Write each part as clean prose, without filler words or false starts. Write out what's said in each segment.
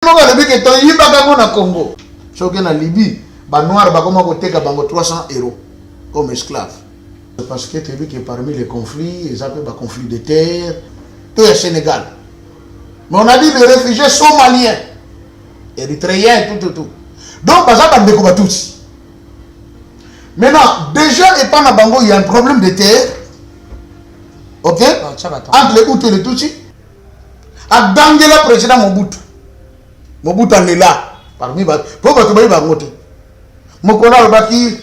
que tu y vas au Congo. Sauf que en Libye, les Noirs vont te 300 € comme esclaves. Parce que tu as vu que parmi les conflits, ils appellent des conflits de terre, tout est Sénégal. Mais on a dit les réfugiés somaliens, érythréens, tout. Donc, ça va me tous. Maintenant, déjà, et pas dans Bango, il y a un problème de terre. Ok? Entre les Hutus et les Tutsis. À Dangela, président Mobutu. Mobutu en est là. Parmi les pourquoi tu vas monter? Mokona Baki,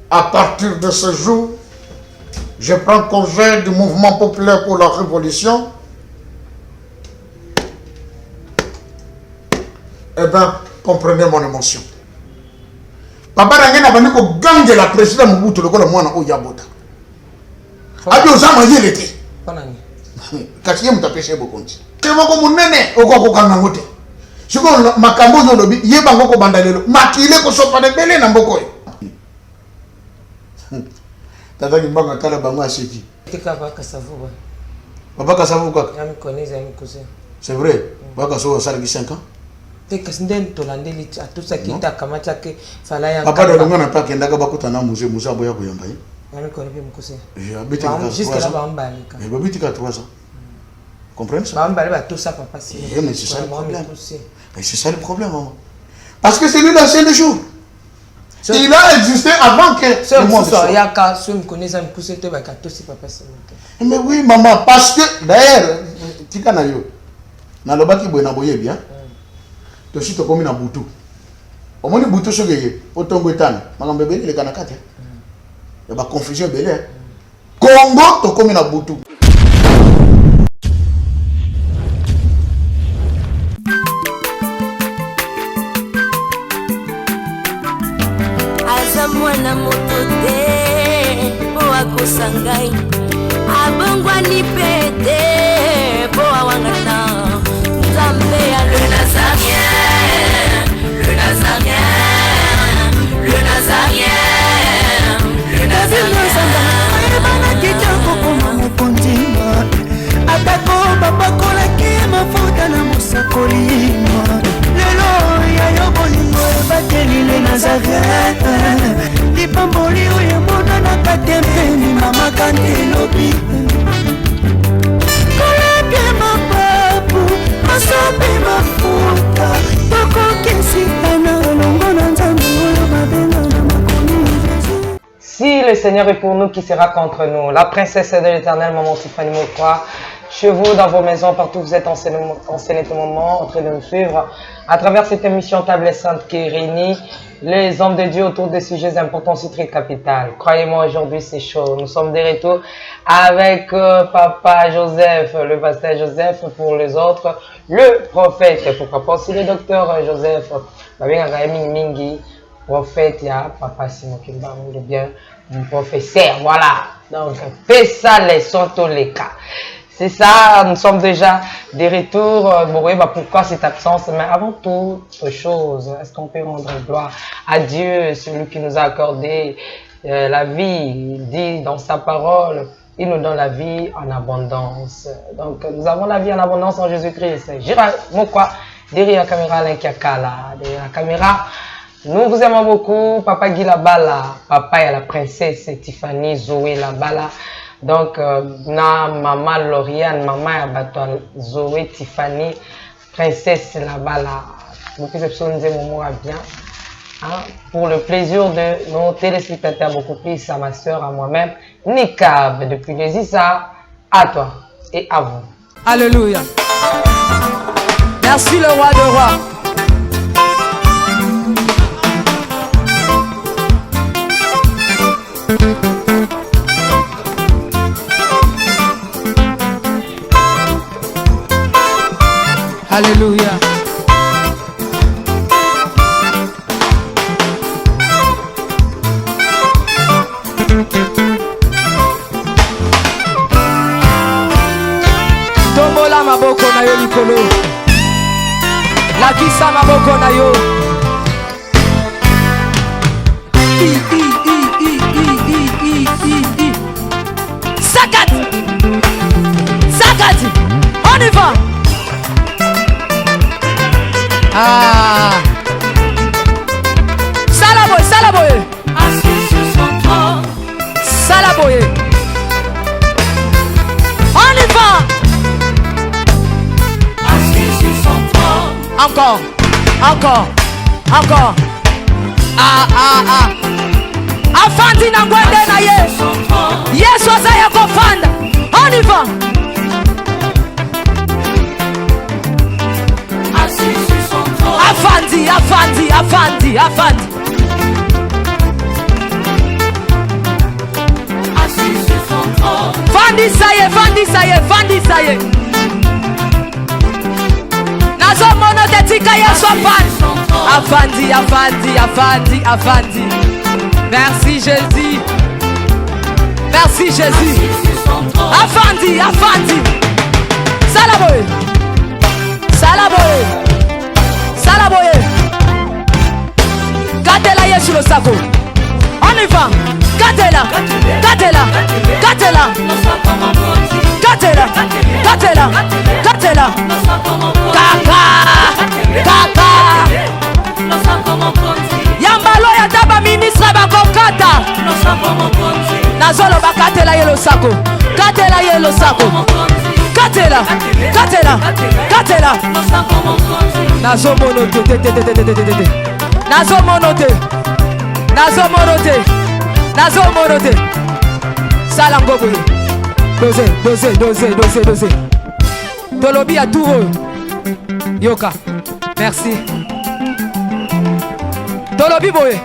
à partir de ce jour, je prends congé du mouvement populaire pour la révolution. Eh bien, comprenez mon émotion. Papa n'a pas dit que gang de la président Mobutu, le moine au Yabota. Abi Osama y était. Quatrième t'as pêché beaucoup. C'est moi comme nene au Gokanangote. Je connais ma cambo lobby, Yebango Bandalelo, Makile ko sopa de belé na mboko. Tata Kimbanga kala bango aseki. Papa Kasavu. Papa Kasavu quoi? Je me connais, j'ai un cousin. C'est vrai. Papa Kasavu ça 5 ans. Tekasnden tolandeli à tout ça qui t'a kamata que fallait ya. Papa de ngana pa kenda ka bakutana musée Musa boya koyamba yi. Je me connais mon cousin. J'habite jusqu'à là Bambalika. Mais babiti ka 3 ans. Comprenez ça? Bambalika tout ça papa c'est. Mais c'est ça le problème. Mais c'est ça le problème maman. Parce que c'est lui l'ancien des jours. Il a existé avant que le monde soit. Il y a qu'à se me connaître un cousin te ba ka tout c'est papa c'est. Mais oui maman parce que d'ailleurs tika na yo. Na lobaki boyena boye bien. To si to komi na butu. Omoni butu sogeye otongo etana. Makambe bele le kanakate. Ya ba confusion bele. Congo to komi na butu. Mwana motote po akosangai abongwa ni pete po awangata nzambe ya le nazarien le nazarien le nazarien le nazarien bana kitoko koma mokondima atako babakolaki mafuta na mosakolima lelo ya yo bolingo bateli le nazarien Pamboli oye mona na katempeni mama kandelobi Koleke mapapu masopi mafuta Toko kesitana longo na nzambu oyo mabenga na makoni Jésus. Si le Seigneur est pour nous, qui sera contre nous? La princesse de l'Éternel, maman Tiffany Mokwa, chez vous, dans vos maisons, partout où vous êtes en ce moment, en train de nous suivre, à travers cette émission Table Sainte qui réunit les hommes de Dieu autour des sujets importants sur Street Capital. Croyez-moi, aujourd'hui c'est chaud. Nous sommes de retour avec Papa Joseph, le pasteur Joseph pour les autres, le prophète, pourquoi pas aussi le docteur Joseph, Mingi, prophète, ya Papa Simon Kimba, bien, mon professeur, voilà. Donc, fais ça les sons tous les cas. C'est ça, nous sommes déjà de retour. Bon, oui, pourquoi cette absence? Mais avant toute chose, est-ce qu'on peut rendre gloire à Dieu, celui qui nous a accordé la vie? Il dit dans sa parole, il nous donne la vie en abondance. Donc, nous avons la vie en abondance en Jésus-Christ. Gérard Mokwa, derrière la caméra, l'Inkiakala, derrière la caméra. Nous vous aimons beaucoup. Papa Guy Labala, papa et la princesse Tiffany Zoé Labala. Donc, na maman Lauriane, maman Abattoir Zoé Tiffany, princesse là-bas là. Beaucoup de personnes disent mon bien. Hein, pour le plaisir de nos téléspectateurs, beaucoup plus à ma soeur, à moi-même, Nikab, depuis les Issa, à toi et à vous. Alléluia. Merci le roi de rois. Alléluia. Tombola maboko na yo likolo. Lakisa maboko na yo. Sakat. Sakat. On y va. Ah. Salaboye, Salaboye. Assis sur son trône. Salaboye. On y va. Assis sur son trône. Encore, encore, encore. Ah, ah, ah. Afandi na ngwende na ye. Yesu azaya kofanda. On y va. Assis sur son trône. Afandi, Afandi, Afandi, Afandi. Assis sur son trône. Fandi saye, Fandi saye, Fandi saye. Nazo mono de tika Yesu afandi. Afandi, Afandi, Afandi, Afandi. Merci Jésus. Merci Jésus. Afandi, Afandi. Salaboye. Salaboye. Salaboye. Gardez-la Yesu le sako. On y va. Gardez-la. Gardez-la. Gardez-la. Gardez-la. Gardez-la. Gardez-la. Kaka. Kaka. Yambalo ya daba ministre bakokata. Nazolo bakatela yelo sako. Katela yelo sako. Katela. Katela. Katela. Nazo monote. Nazo monote. Nazo monote. Nazo monote. Salango boye. Dose. Tolobi à tout. Yoka. Merci. Tolobi boye.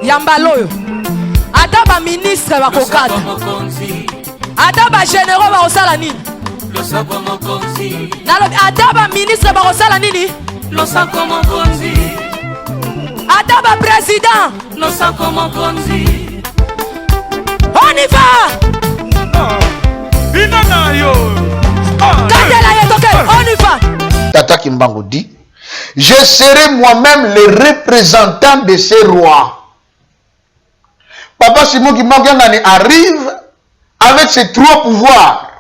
Yambaloyo. Adaba ministre bakokata. Adaba généraux bakosala nini? Nalobi adaba ministre bakosala nini? Adaba président. On y va. On y va. Tata Kimbangu dit, je serai moi-même le représentant de ces rois. Papa Simon Kimbangu arrive avec ses trois pouvoirs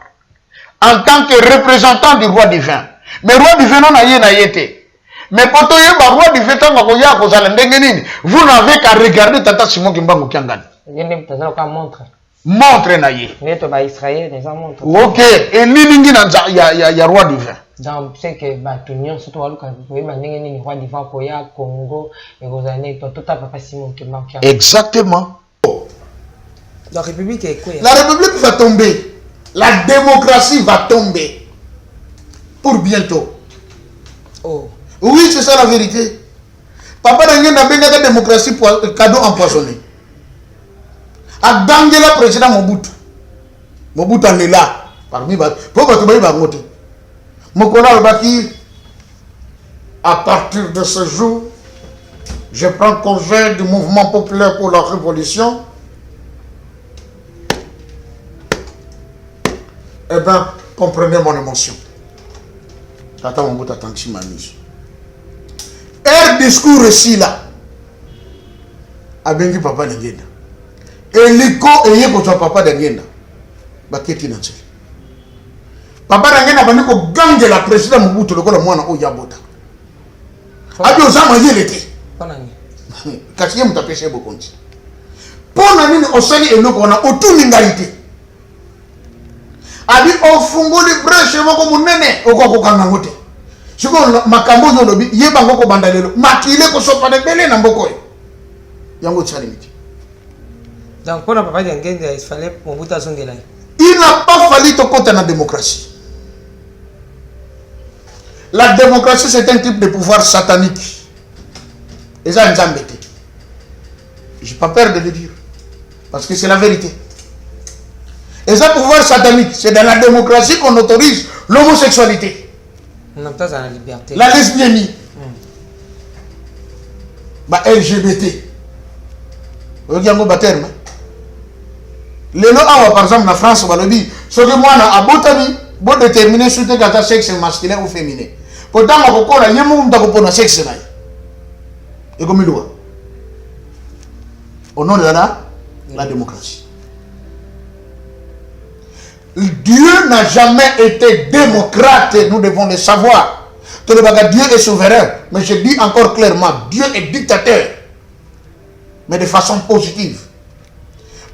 en tant que représentant du roi divin. Mais roi divin non a été. Mais pour toi, le roi divin, vous n'avez qu'à regarder Tata Simon Kimbangu Kiangani. Montre na ye. Ok. Et ni ya roi divin. Donc, c'est que l'union, surtout roi divin pour Congo et tout Papa Simon Kimbangu. Exactement. La République est quoi? La République va tomber. La démocratie va tomber. Pour bientôt. Oh. Oui, c'est ça la vérité. Papa n'a pas de démocratie pour cadeau empoisonné. A Dangela président Mobutu. Mobutu en est là. Parmi les à partir de ce jour, je prends congé du mouvement populaire pour la révolution. Eh bien, comprenez mon émotion. Tata Mobutu attend que je m'amuse. Un discours ici là. A bengi papa n'engenda. Et l'écho est pour papa d'engenda. Baketi nanche. Papa d'engenda va nous gagner la président Mobutu le quoi moi na oyabota. Abi osama yelete. Katiye mutapeshe bokonti. Pona nini osali eloko na otuni ngalite. Abi ofunguli breche moko munene okokokanga ngote. Siko makambo yolobi yeba ngoko bandalelo makile ko sopa de bele na mboko yo. Yango tsalimiti. Donc pour papa d'engenda il fallait Mobutu azongela. Il n'a pas fallu te côté la démocratie. La démocratie, c'est un type de pouvoir satanique. Et ça, nous embêté. Je n'ai pas peur de le dire. Parce que c'est la vérité. Et ça, pouvoir satanique, c'est dans la démocratie qu'on autorise l'homosexualité. On a besoin de la liberté. La lesbianie. Bah, LGBT. Vous voyez un terme. Les lois, par exemple, en France, on va le dire. Ce que moi, à Botami, bon déterminer si tu as sexe masculin ou féminin. Pourtant, on a un sexe. Et comme il doit. Au nom de la démocratie. Dieu n'a jamais été démocrate, nous devons le savoir. Dieu est souverain. Mais je dis encore clairement, Dieu est dictateur. Mais de façon positive.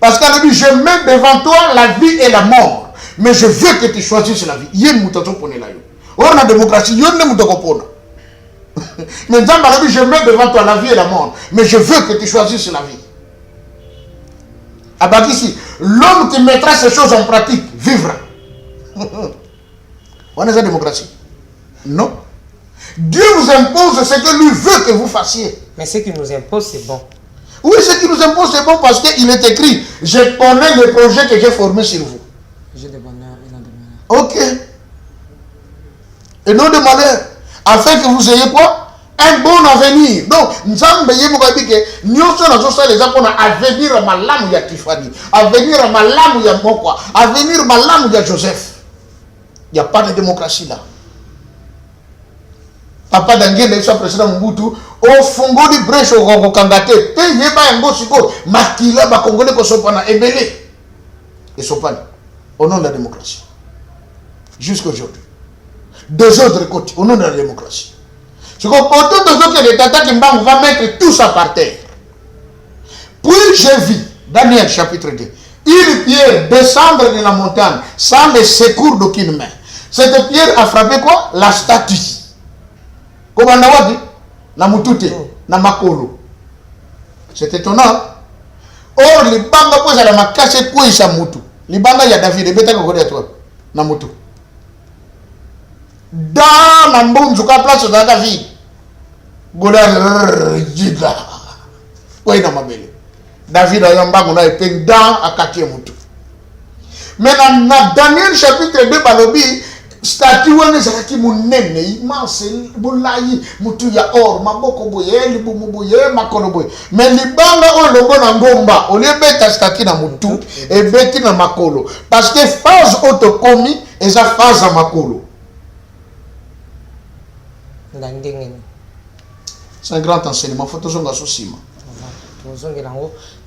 Parce qu'elle dit, je mets devant toi la vie et la mort. Mais je veux que tu choisisses la vie. Il y a une mutation pour nous. Or, la démocratie, il y a une mutation pour nous. Mais dans la vie, je mets devant toi la vie et la mort. Mais je veux que tu choisisses la vie. Ah ici, l'homme qui mettra ces choses en pratique vivra. On est la démocratie. Non. Dieu vous impose ce que lui veut que vous fassiez. Mais ce qu'il nous impose, c'est bon. Oui, ce qui nous impose, c'est bon parce qu'il est écrit. Je connais le projet que j'ai formé sur vous. J'ai de bonheur et non de malheur. Ok. Et non de malheur. Afin que vous ayez quoi? Un bon avenir. Donc, nous sommes bien pour dire que nous sommes les gens pour avenir à ma lame ya Tiffany, avenir à ma lame ya Mokwa, avenir à ma lame ya Joseph. Il n'y a pas de démocratie là. Papa Dangé, le président Mobutu, au fongo di brèche au Congo Kangate, payé par un beau siko, makila ba Congolais ko sopana ebelé. Et sopana au nom de la démocratie. Jusqu'à aujourd'hui. Deux autres côtés, au nom de la démocratie. C'est qu'au côté de autres, les Tata Kimba, on va mettre tout ça par terre. Puis j'ai vu, Daniel chapitre 2, une pierre descendre de la montagne sans le secours d'aucune main. Cette pierre a frappé quoi? La statue. Comme on a dit, na mutute, na makolo. C'est étonnant. Or, les bangas posent à la makache quoi isa mutu. Les bangas ya David, beta ko à toi, na mutu. Dans la mbunzuka place de David. Gola jida. Oui, na mabele. David a yamba gona epeng dans à katie mutu. Mais dans Daniel chapitre 2 balobi statue wana zakaki munene immense bulayi mutu ya or maboko boye libumu boye makolo boye. Mais libanga o longo na ngomba o beta statue na mutu et beti na makolo parce que phase autokomi et sa phase à makolo. C'est un grand enseignement. Faut toujours gagner aussi.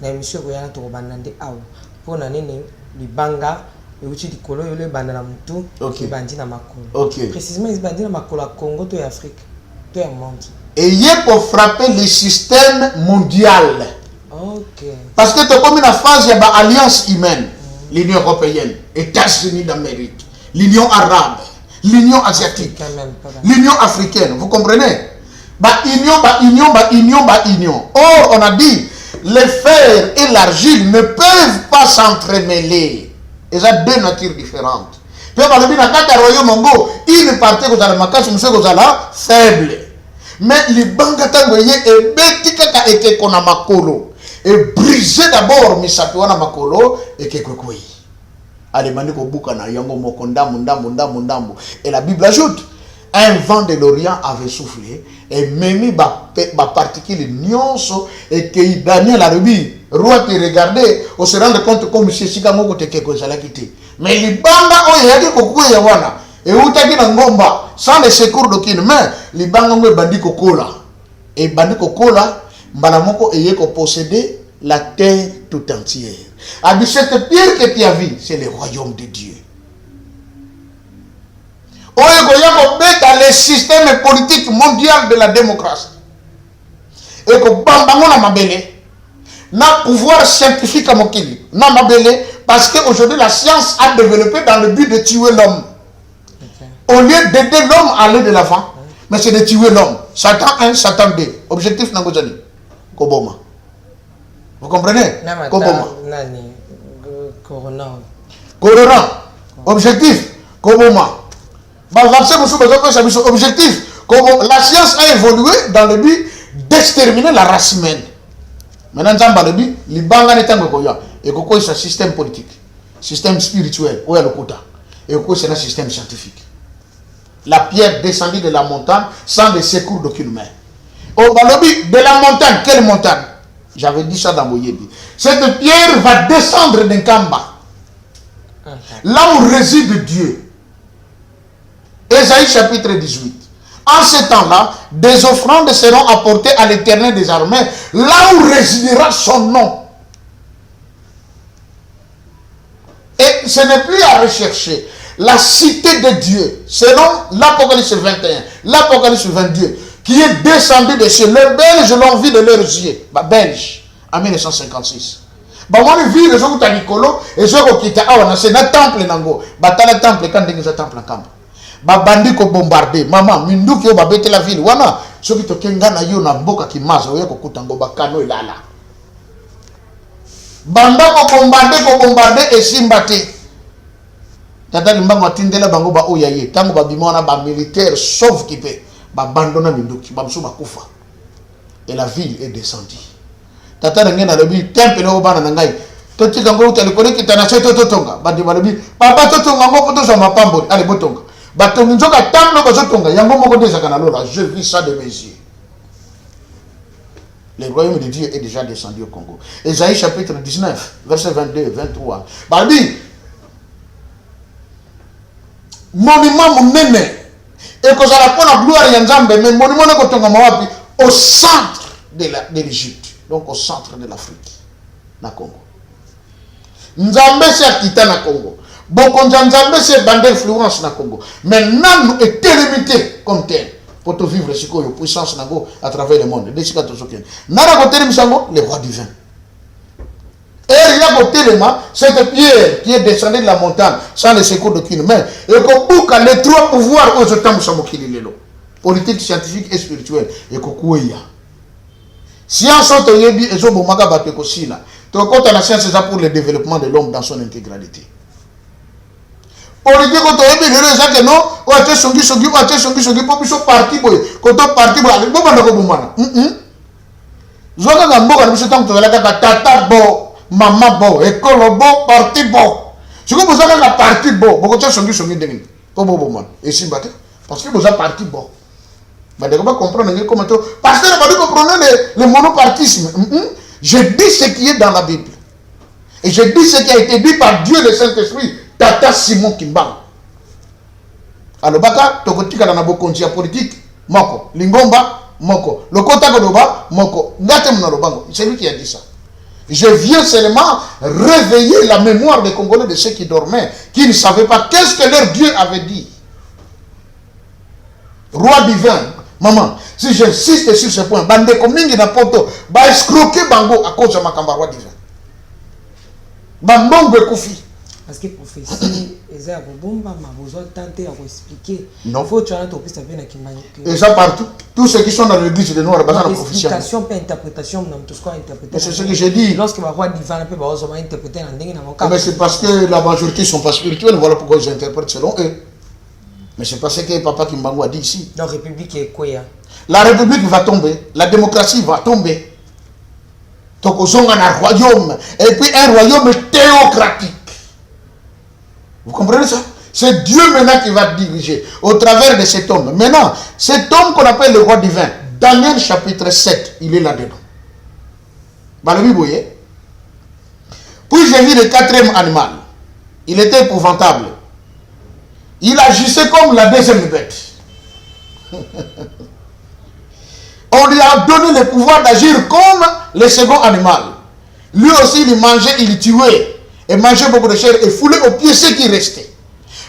Na émission ko yana to banande awo po na nene libanga e uti dikolo yo le bandana mutu okay. Bandi na makolo. Okay. Précisément ils bandi na makolo à Congo to Afrique to monde. Et il est pour frapper le système mondial. OK. Parce que tu comme une phase il y a alliance humaine, l'Union européenne, États-Unis d'Amérique, l'Union arabe, l'Union asiatique, l'Union africaine, vous comprenez? Union. Or, on a dit, le fer et l'argile ne peuvent pas s'entremêler. Ils ont deux natures différentes. Puis, on a dit, dans le royaume, une partie que vous avez marqué, monsieur, vous avez faible. Mais les bangatans, vous voyez, et betika eke kona makolo. Et briser d'abord, misatuana makolo, et que quoi. Allez, maniko bukana, yango mokonda, mundambo. Et la Bible ajoute, un vent de l'Orient avait soufflé et même ba particule nyonso et que Daniel a dit roi te regarder on se rend compte comme si Chicago te quelque chose la quitter mais les banga o yaki kokuya wana et utaki na ngomba sans le secours d'aucune main les banga ngwe bandi kokola et bandi kokola mbala moko eye ko posséder la terre tout entière. A dit cette pierre que tu as vue c'est le royaume de Dieu. Dans le système politique mondial de la démocratie. Et que bambango na mabele na pouvoir scientifique à mokili na mabele parce qu'aujourd'hui la science a développé dans le but de tuer l'homme. Au lieu d'aider l'homme à aller de l'avant, mais c'est de tuer l'homme. Satan 1, Satan 2. Objectif nangozani. Koboma. Vous comprenez? Koboma. Corona. Objectif. Koboma. Objectif, comme la science a évolué dans le but d'exterminer la race humaine. Maintenant, dans le but, les bangas n'est pas et que c'est un système politique, système spirituel, et que c'est un système scientifique. La pierre descendue de la montagne sans le secours d'aucune main. Au balobi de la montagne, quelle montagne? J'avais dit ça dans Moyebi. Cette pierre va descendre d'un Kamba, là où réside Dieu. Ésaïe chapitre 18. En ce temps-là, des offrandes seront apportées à l'Éternel des armées, là où résidera son nom. Et ce n'est plus à rechercher. la cité de Dieu, selon l'Apocalypse 21, l'Apocalypse 22, qui est descendu de chez les Belges l'ont vu de leurs yeux, Belge, en 1956. Moi, je vis les gens qui ont Nicolo, et je qui ont un temple, un temple, quand ils ont un temple en camp. Bandi ko bombardé, maman, minduki yo babete la ville, wana, ceux qui ont na yo na mboka ki maza, oya ko kutango bakano ilala. Banda ko bombardé et simbate. Tata limbango atindela bango ba oyaye, tango ba bimona ba militaire sauf qui peut, ba bandona minduki, ba msu bakufa. Et la ville est descendue. Tata ngena lobi temple no bana nangai. Toti kango telikole kitana seto totonga, bandi balobi, papa totonga ngo poto za mapambo, allez botonga. Batonga nzoka tamlo bazotonga, yango moko dezaka na lola, je vis ça de mes yeux. Le royaume de Dieu est déjà descendu au Congo. Ésaïe chapitre 19, verset 22, 23. Bandi monument monene et que ça la gloire ya Nzambe, mais monument na kotonga mawapi au centre de l'Égypte, donc au centre de l'Afrique, na Congo. Nzambe c'est akita na Congo. Beaucoup de Nzambe c'est bande influence na Congo. Mais nous est limité comme tel pour te vivre ce que puissance na go à travers le monde. Des cas tous aucun. Nara côté le roi divin. Et il y a côté cette pierre qui est descendue de la montagne sans le secours d'aucune main. Et que les trois pouvoirs aux temps sont lelo. Politique, scientifique et spirituelle. Et que science otoyebi ezo bomaka bato kosila. To kota la science c'est pour le développement de l'homme dans son intégralité. Politique otoyebi lelo ça que non, o ate songi pour biso parti boy. Koto parti boy, bo banda ko bomana. Zoka nga mboka na biso tango to la tata bo. Maman bo, école bo, parti bo. Si vous avez un parti bo, vous avez un demi. Comment vous avez et si battez parce que vous avez un parti bo. Vous devez comprendre comment tu. Parce que vous comprenez le monopartisme. Je dis ce qui est dans la Bible. Et je dis ce qui a été dit par Dieu le Saint-Esprit. Tata Simon Kimbang. Alors, baka, tokotika dans la bokontia politique, moko. Lingomba, moko. Le kota godoba, moko. Ngate mnalobango. C'est lui qui a dit ça. Je viens seulement réveiller la mémoire des Congolais de ceux qui dormaient, qui ne savaient pas qu'est-ce que leur Dieu avait dit. Roi divin, maman, si j'insiste sur ce point, bande commune na poto, ba escroquer bango à cause de ma roi divin. Bambongo koufi. Parce que prophétie, ils ont besoin de tenter à expliquer. Non. Il faut que tu aies un topiste à venir qui manipule. Et ça partout. Tous ceux qui sont dans l'église de Noir, basant la prophétie. Explication, pas interprétation, non, tout ce qu'on interprète. C'est ce que j'ai dit. Lorsque le roi divin peut interpréter en dingue, mais c'est parce que la majorité ne sont pas spirituels, voilà pourquoi ils interprètent selon eux. Mais c'est parce que papa Kimbangu a dit ici. La République est quoi? La République va tomber, la démocratie va tomber. Donc, on a un royaume, et puis un royaume théocratique. Vous comprenez ça? C'est Dieu maintenant qui va diriger au travers de cet homme. Maintenant, cet homme qu'on appelle le roi divin, Daniel chapitre 7, il est là-dedans. Balobi Boye. Puis j'ai vu le quatrième animal. Il était épouvantable. Il agissait comme la deuxième bête. On lui a donné le pouvoir d'agir comme le second animal. Lui aussi, il mangeait, il tuait. Et mangeait beaucoup de chair et foulait aux pieds ce qui restait.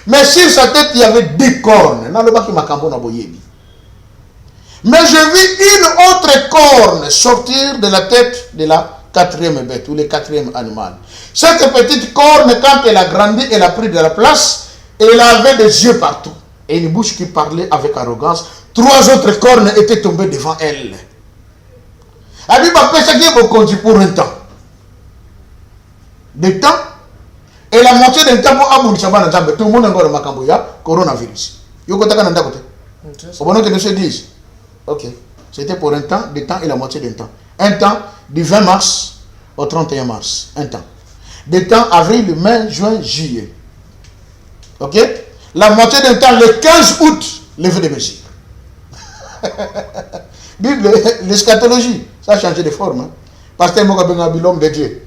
Mais sur sa tête, il y avait 10 cornes. Mais je vis une autre corne sortir de la tête de la quatrième bête ou le quatrième animal. Cette petite corne, quand elle a grandi, elle a pris de la place et elle avait des yeux partout. Et une bouche qui parlait avec arrogance. 3 autres cornes étaient tombées devant elle. Abiba Pesaki Bokonji pour un temps. Des temps. Et la moitié d'un temps pour Abou Nchaba Nzambe. Tout le monde a encore Makambo ya coronavirus. Yoko Taka Nanda Kote. Au bon que nous se disent. Ok. C'était pour un temps, des temps et la moitié d'un temps. Un temps du 20 mars au 31 mars. Un temps. Des temps avril, mai, juin, juillet. Ok. La moitié d'un temps, le 15 août, levé de Messie. Bible, l'eschatologie, ça a changé de forme. Hein. Pasteur Mokabenga, l'homme de Dieu.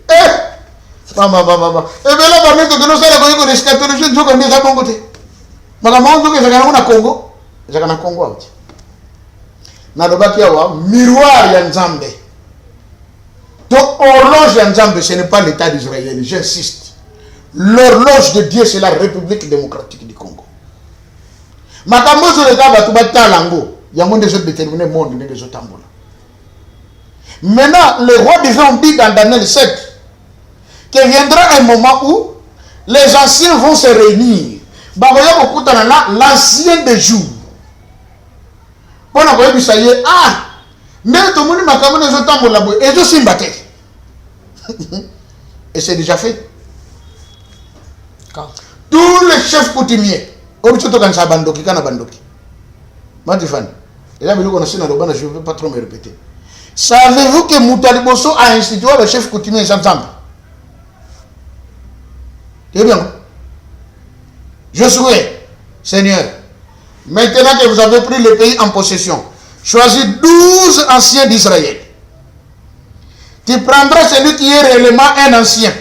Maman. Et bien là, par contre, nous avons l'eschatologie, nous avons déjà bon côté. Maman, nous avons un Congo. Nous avons un Congo. Nous avons un miroir ya Nzambe. Donc, horloge ya Nzambe, ce n'est pas l'État d'Israël, j'insiste. L'horloge de Dieu, c'est la République démocratique du Congo. makambo zo le kaba tuba talango yango ndezo déterminer monde ndezo tambola. Maintenant le roi des gens dit dans Daniel 7 que viendra un moment où les anciens vont se réunir. Baboya kokutana na l'ancien des jours. Pona ko yebisa ye mais tout le monde makambo ndezo tambola boy ezo simba te. Et c'est déjà fait. Quand tous les chefs coutumiers obichoto kanisa bandoki kana bandoki matifani ela biloko na sina lobana je ne veux pas trop me répéter. Savez-vous que Moutaliboso a institué le chef coutumier ensemble? C'est bien. Josué, Seigneur, maintenant que vous avez pris le pays en possession, choisis 12 anciens d'Israël. Tu prendras celui qui est réellement un ancien.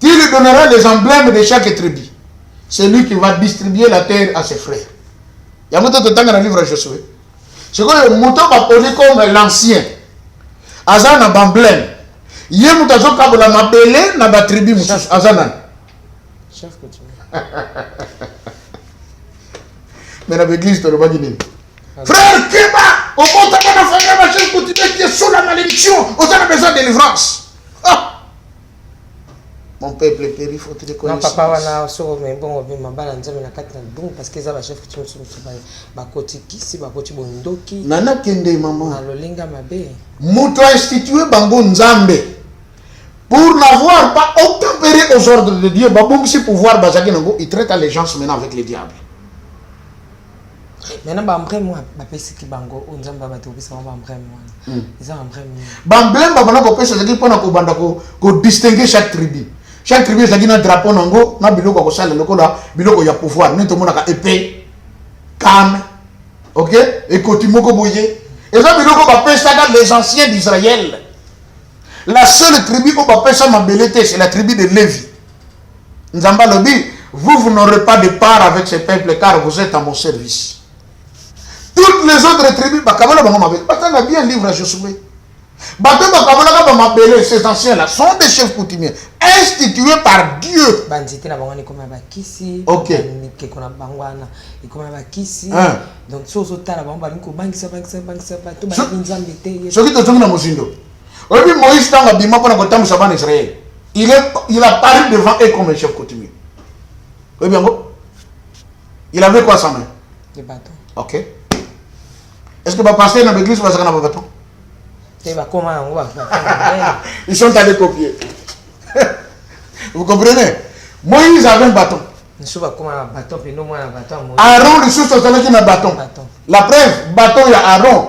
Tu lui donneras les emblèmes de chaque tribu. C'est lui qui va distribuer la terre à ses frères. Il y a un temps dans le livre de Josué. C'est que le mouton va poser comme l'ancien. Azan a emblème. Il y a un mouton qui a mabélé dans la tribu. Azanan. Chef coutumier. Mais dans l'église, tu ne vas pas dire. Frère Kéba, au monde de la famille, chef coutumier qui est sous la malédiction. On a besoin de délivrance. Mon peuple périt, faut te reconnaître. Non, papa, wana soro mais bon, on vient m'abala nzambe na kati na bon parce que ça va chef coutumier sur ba koti kisi ba koti bondoki. Nana kende maman. Na lolinga mabe. Muto a institué bango nzambe pour n'avoir pas obtempéré aux ordres de Dieu. Babou si pouvoir bazaki nango, il traite allégeance maintenant avec le diable. Maintenant ba emblème moi ba pesi ki bango nzamba ba tobisa ba emblème moi. Ils ont emblème. Ba emblème ba bana ko pesa zaki pona ko banda ko distinguer chaque tribu. Chaque tribu zaki na drapeau nango na biloko ko sala lokola biloko ya pouvoir nento mona ka épée cam. OK? Et kotimoko boye. Et ça biloko ba pesa les anciens d'Israël. La seule tribu où ba pesa mabelete c'est la tribu de Lévi. Nzamba lobi, vous n'aurez pas de part avec ce peuple car vous êtes à mon service. Toutes les autres tribus, on a bien livre à Josué. Ces anciens-là sont des chefs coutumiers institués par Dieu. Ok. Donc, Moïse il a paru devant eux comme un chef coutumier. Il avait quoi sa main? Des bâtons. Ok. Est-ce que va passer dans l'église ou va un bâton? Ils sont allés copier. Vous comprenez? Moïse avait un bâton. Aaron, les choses sont allées un bâton. La preuve, bâton, il y a Aaron.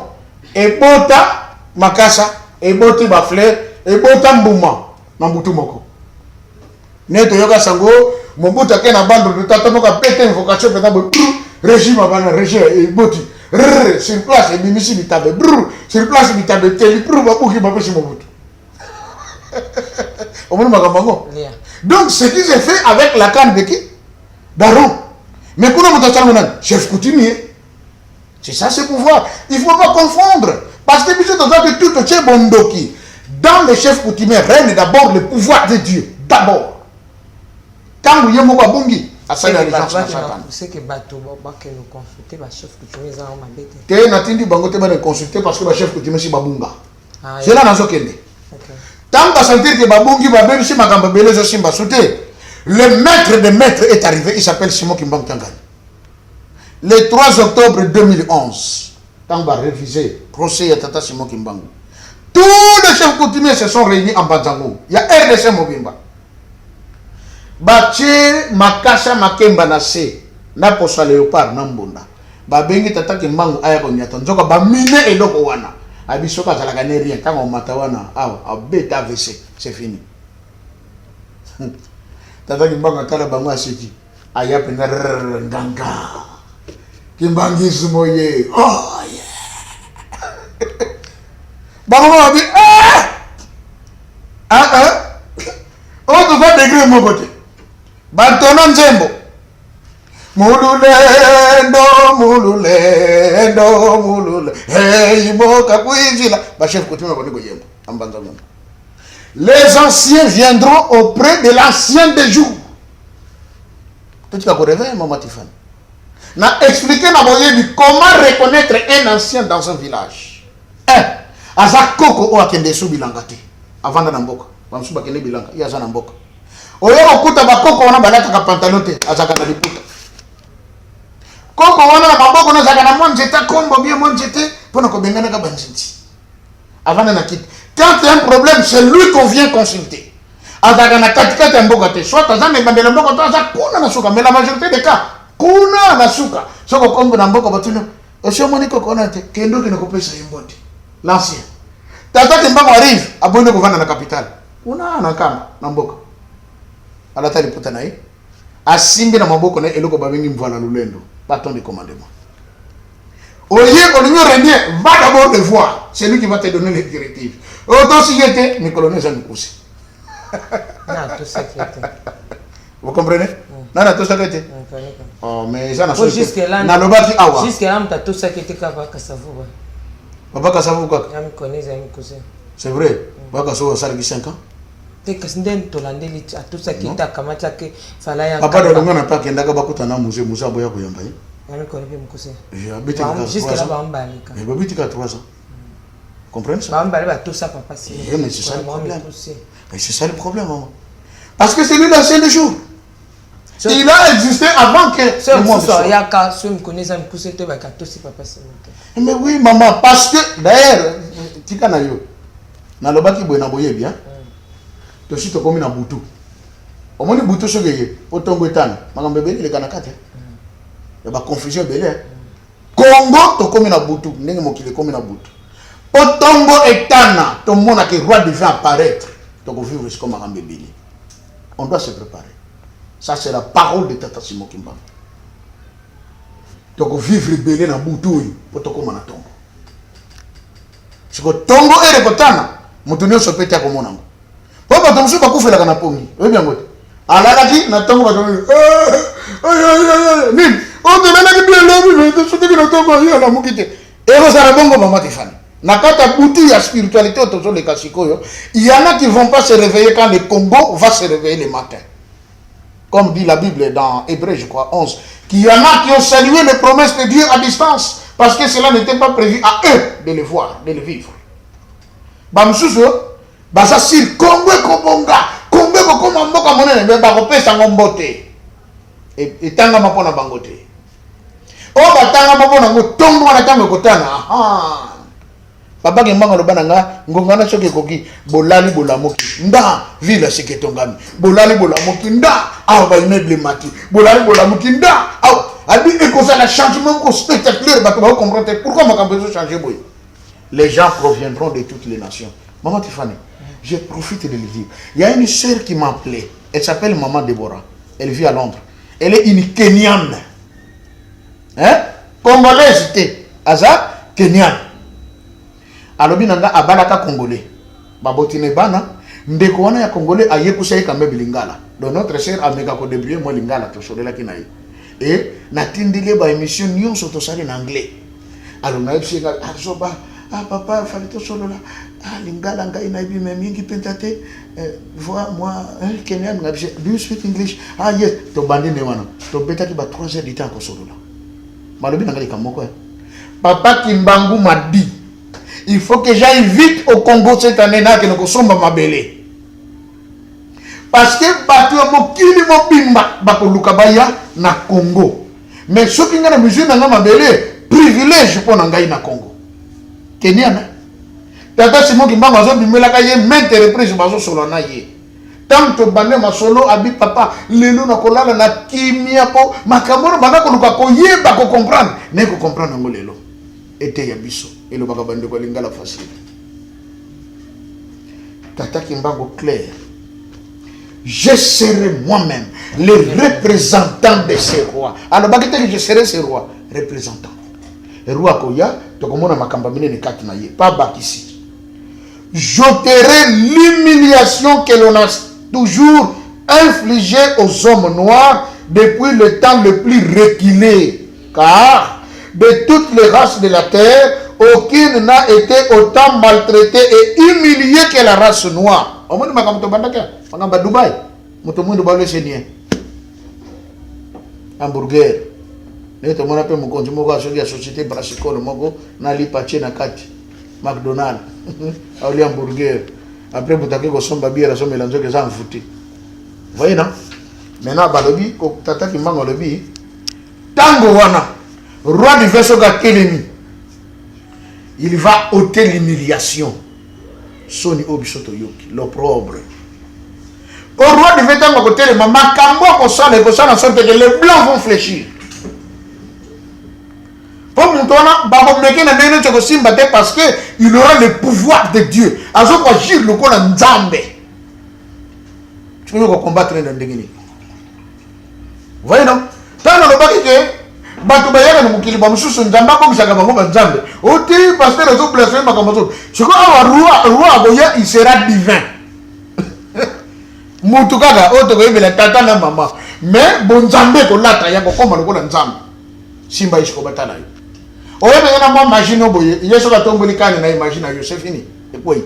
Et Bota, Makasa, et Boti Bafler, et Bota Mbouma, Mambutu Moko. Neto Yoga Sango, Mobuta Kena Bando, de Tatamoka, pété une vocation, régime avant le régime, et Boti. Sur place, et Mimisi Bitabe, sur place, Bitabe, Teli, Babouki, Babouki, Mobutu. Donc, ce qui s'est fait avec la canne de qui? D'Aaron. Mais pour nous, chef coutumier. C'est ça, ce pouvoir. Il ne faut pas confondre. Parce que tout est bondoki. Dans les chefs coutumiers règne d'abord le pouvoir de Dieu. D'abord. Quand vous y avez bongi, c'est que bateau que nous consulter les chefs coutumiers ont mabete. Tu n'as pas bango te ba consulter parce que les chefs coutumiers si babunga. C'est là nazo kende. Tant que sentir que babungi ba même si makamba belezo simba sauter. Le maître des maîtres est arrivé, il s'appelle Simon Kimbangu Tangani. Le 3 octobre 2011, quand on va réviser le procès de Tata Simon Kimbangu, tous les chefs coutumiers se sont réunis en Banzango. Il y a RDC Mobimba. Bache Makasha Makemba Nase, Naposa Léopard Nambunda. Babengi Tata Kimbangu Ayakonyata. Nzoka Bamine et Loko Wana. Abisoka Zalagane rien. Quand on matawana, à bêta AVC, c'est fini. Tata Kimbangu Atala Bangu Aseki. Ayapena Nganga. Kimbangu Sumoye. Oh yeah. Bangu Abi. On te fait décrire mon côté. Batonan Zembo. Mululendo, mululendo, mulule. Hey, Moka Kouizila. Ba chef coutume va dire Yembo. Ambanzamon. Les anciens viendront auprès de l'ancien des jours. Tout ce qu'on réveille, maman Tiffany. Na expliquer na boyebi comment reconnaître un ancien dans un village. Aza koko o akende su bilanga te. Avanda na mboka. Bamsu bakende bilanga. Ya za na mboka. Oyo okuta ba koko wana balata ka pantalon te, azaka na liputa. Koko wana na maboko na zaka na monjeta kombo bien monjete pona ko bengana ka banjiti. Avanda na kit. Quand il y a un problème, c'est lui qu'on vient consulter. Azaka na katikati ya mboka te. Soit azana bandela mboka to azaka kuna na suka, mais la majorité des cas kuna na suka. Soko kombo na mboka batuno. Osho moni koko na te kendo kina kopesa yimbote. L'ancien. Tata Kimbangu arrive, abonne kovanda na capitale. Una na kamba na mboka. Alata liputa na ye. Asimbi na maboko na eloko babengi mvala lulendo. Bâton de commandement. Oye, Colonel Renier, va d'abord le voir. C'est lui qui va te donner les directives. Autant si j'étais, mais colonel Jean Moukoussi. Non, tout ça qui était. Vous comprenez? Non, tout ça qui était. Oh, mais ça n'a pas jusque-là. Jusque-là, on a tout ça qui était capable de savoir. Papa Kassavou quoi? Je me connais, je me connais. C'est vrai? Papa Kassavou, ça a 5 ans? Tu sais que tout ça qui était à Kamacha, il fallait. Papa de l'Union n'a pas qu'il y a un bakutana musée, Moussa Boya Boyambaye. Je me connais, je me connais. J'ai habité jusque-là, je vais habiter à 3 ans. Comprenez ça? Tout ça, papa. Mais c'est ça le problème. Mais c'est ça le problème, maman. Parce que c'est lui l'ancien des jours. Il a existé avant que le monde soit. Mais oui, maman, parce que d'ailleurs, tika na yo. Na lobaki boye na boye bien. To si to komi na butu. Omoni butu sogeye, otongo etana. Makambe beli le kanakate. Ya ba confusion belé. Congo to komi na butu, ndenge mokile komi na butu. Otongo etana, to mona que roi devait apparaître. To ko vivre comme makambe beli. On doit se préparer. Ça c'est la parole de Tata Simon Kimbangu. Donc vivre belé na butu pour to koma na tongo. Siko tongo ere kotana, mutu nyo sopete ko monango. Papa tomsu ba kufela kana pongi. We bien ngote. Alala na tongo ba tongo. Nin, on te nana ki bien lobi mais to sote ki na tongo ya la mukite. Ero sara bongo mama Tiffany. Na kata butu ya spiritualité autour les kasikoyo, il y en a qui vont pas se réveiller quand le Congo va se réveiller le matin. Comme dit la Bible dans Hébreux, je crois, 11, qu'il y en a qui ont salué les promesses de Dieu à distance, parce que cela n'était pas prévu à eux de les voir, de les vivre. Bamsuso, basa sir Congo kobonga, Congo kokoma mboka monene be ba kopesa ngombote. Et tanga mapona bangote. O batanga mapona ngotongo na tanga kotana. Aha. Papa Kimbangu lobana nga ngongana soki koki bolali bolamoki nda villa siketongami bolali bolamoki nda awa ba immeuble mati bolali bolamoki nda awa abi ekoza la changement ko spectaculaire ba ko comprendre pourquoi makambo zo changer boy. Les gens proviendront de toutes les nations. Maman Tiffany, je profite de le dire. Il y a une sœur qui m'appelait, elle s'appelle Maman Deborah. Elle vit à Londres. Elle est une Kenyane. Hein? Congolaise était Aza Kenyane. Alobi nanga abalaka congolais babotine bana ndeko wana ya congolais ayekusa yekambe bilingala donc notre sœur ameka ko débrouiller mo lingala to solela kinayi et natindile ba émission nyonso to sali en anglais alors na yebisika azoba papa fallait to solola lingala ngai na bi même mingi pentate vois moi Kenyan na bi do you speak English yes to bandine wana to betaki ba 3 heures du temps ko solola malobi nanga likamoko papa Kimbangu m'a dit il faut que j'aille vite au Congo cette année là que nous sommes ma belle. Parce que batu mokili mobimba bakoluka baya na Congo. Mais ceux qui ngana mesure na ma belle privilège pour ngai na Congo. Kenya na. Tata Simon Kimbangu azo bimela ka ye maintes reprises bazo solo na ye. Tant que bande ma solo abi papa lelo na kolala na kimia po makamoro banga koluka ko yeba ko comprendre, ne ko comprendre ngolelo. Était ya biso. Et le bagabande ko lingala facile. Tata Kimbangu clair. Je serai moi-même le représentant de ces rois. Alors bagate je serai ces rois représentant. Le roi koya to komona makamba minene kati na ye pas bakisi. J'ôterai l'humiliation que l'on a toujours infligée aux hommes noirs depuis le temps le plus reculé, car de toutes les races de la terre aucune n'a été autant maltraitée et humiliée que la race noire. Au moins, je vais Dubaï. Je vais Hamburger. Neto mona pe mokonzi moko asoki ya société brassicole moko na lipatie na kati McDonald aoli hamburger après butaki kosomba bière asomela nzoki eza mfuti voyez non maintenant balobi tata Kimbangu alobi tango wana roi du vaisseau ga kelemi il va ôter l'humiliation soni obisoto yoki l'opprobre au roi du vaisseau ga kotelema makambo kosala sorte que les blancs vont fléchir. Pour mon tour, parce qu'il aura le pouvoir de Dieu. Alors, on va agir le coup en Nzambe. Tu peux combattre dans le Ndengini. Vous voyez, non? Tant le bac que Batubaya ne mukili pas monsieur Nzamba comme ça, comme Nzambe. Oti, parce que les autres blasphèmes, comme ça. Je crois que le roi Goya, il sera divin. Moutoukada, autre que la tata na maman. Mais bon Nzambe, qu'on l'a trahi, comme le coup en Nzambe. Simba isko batana. Oye bengana moi imagine boye yeso ka tomboli kane na imagine yo c'est fini et puis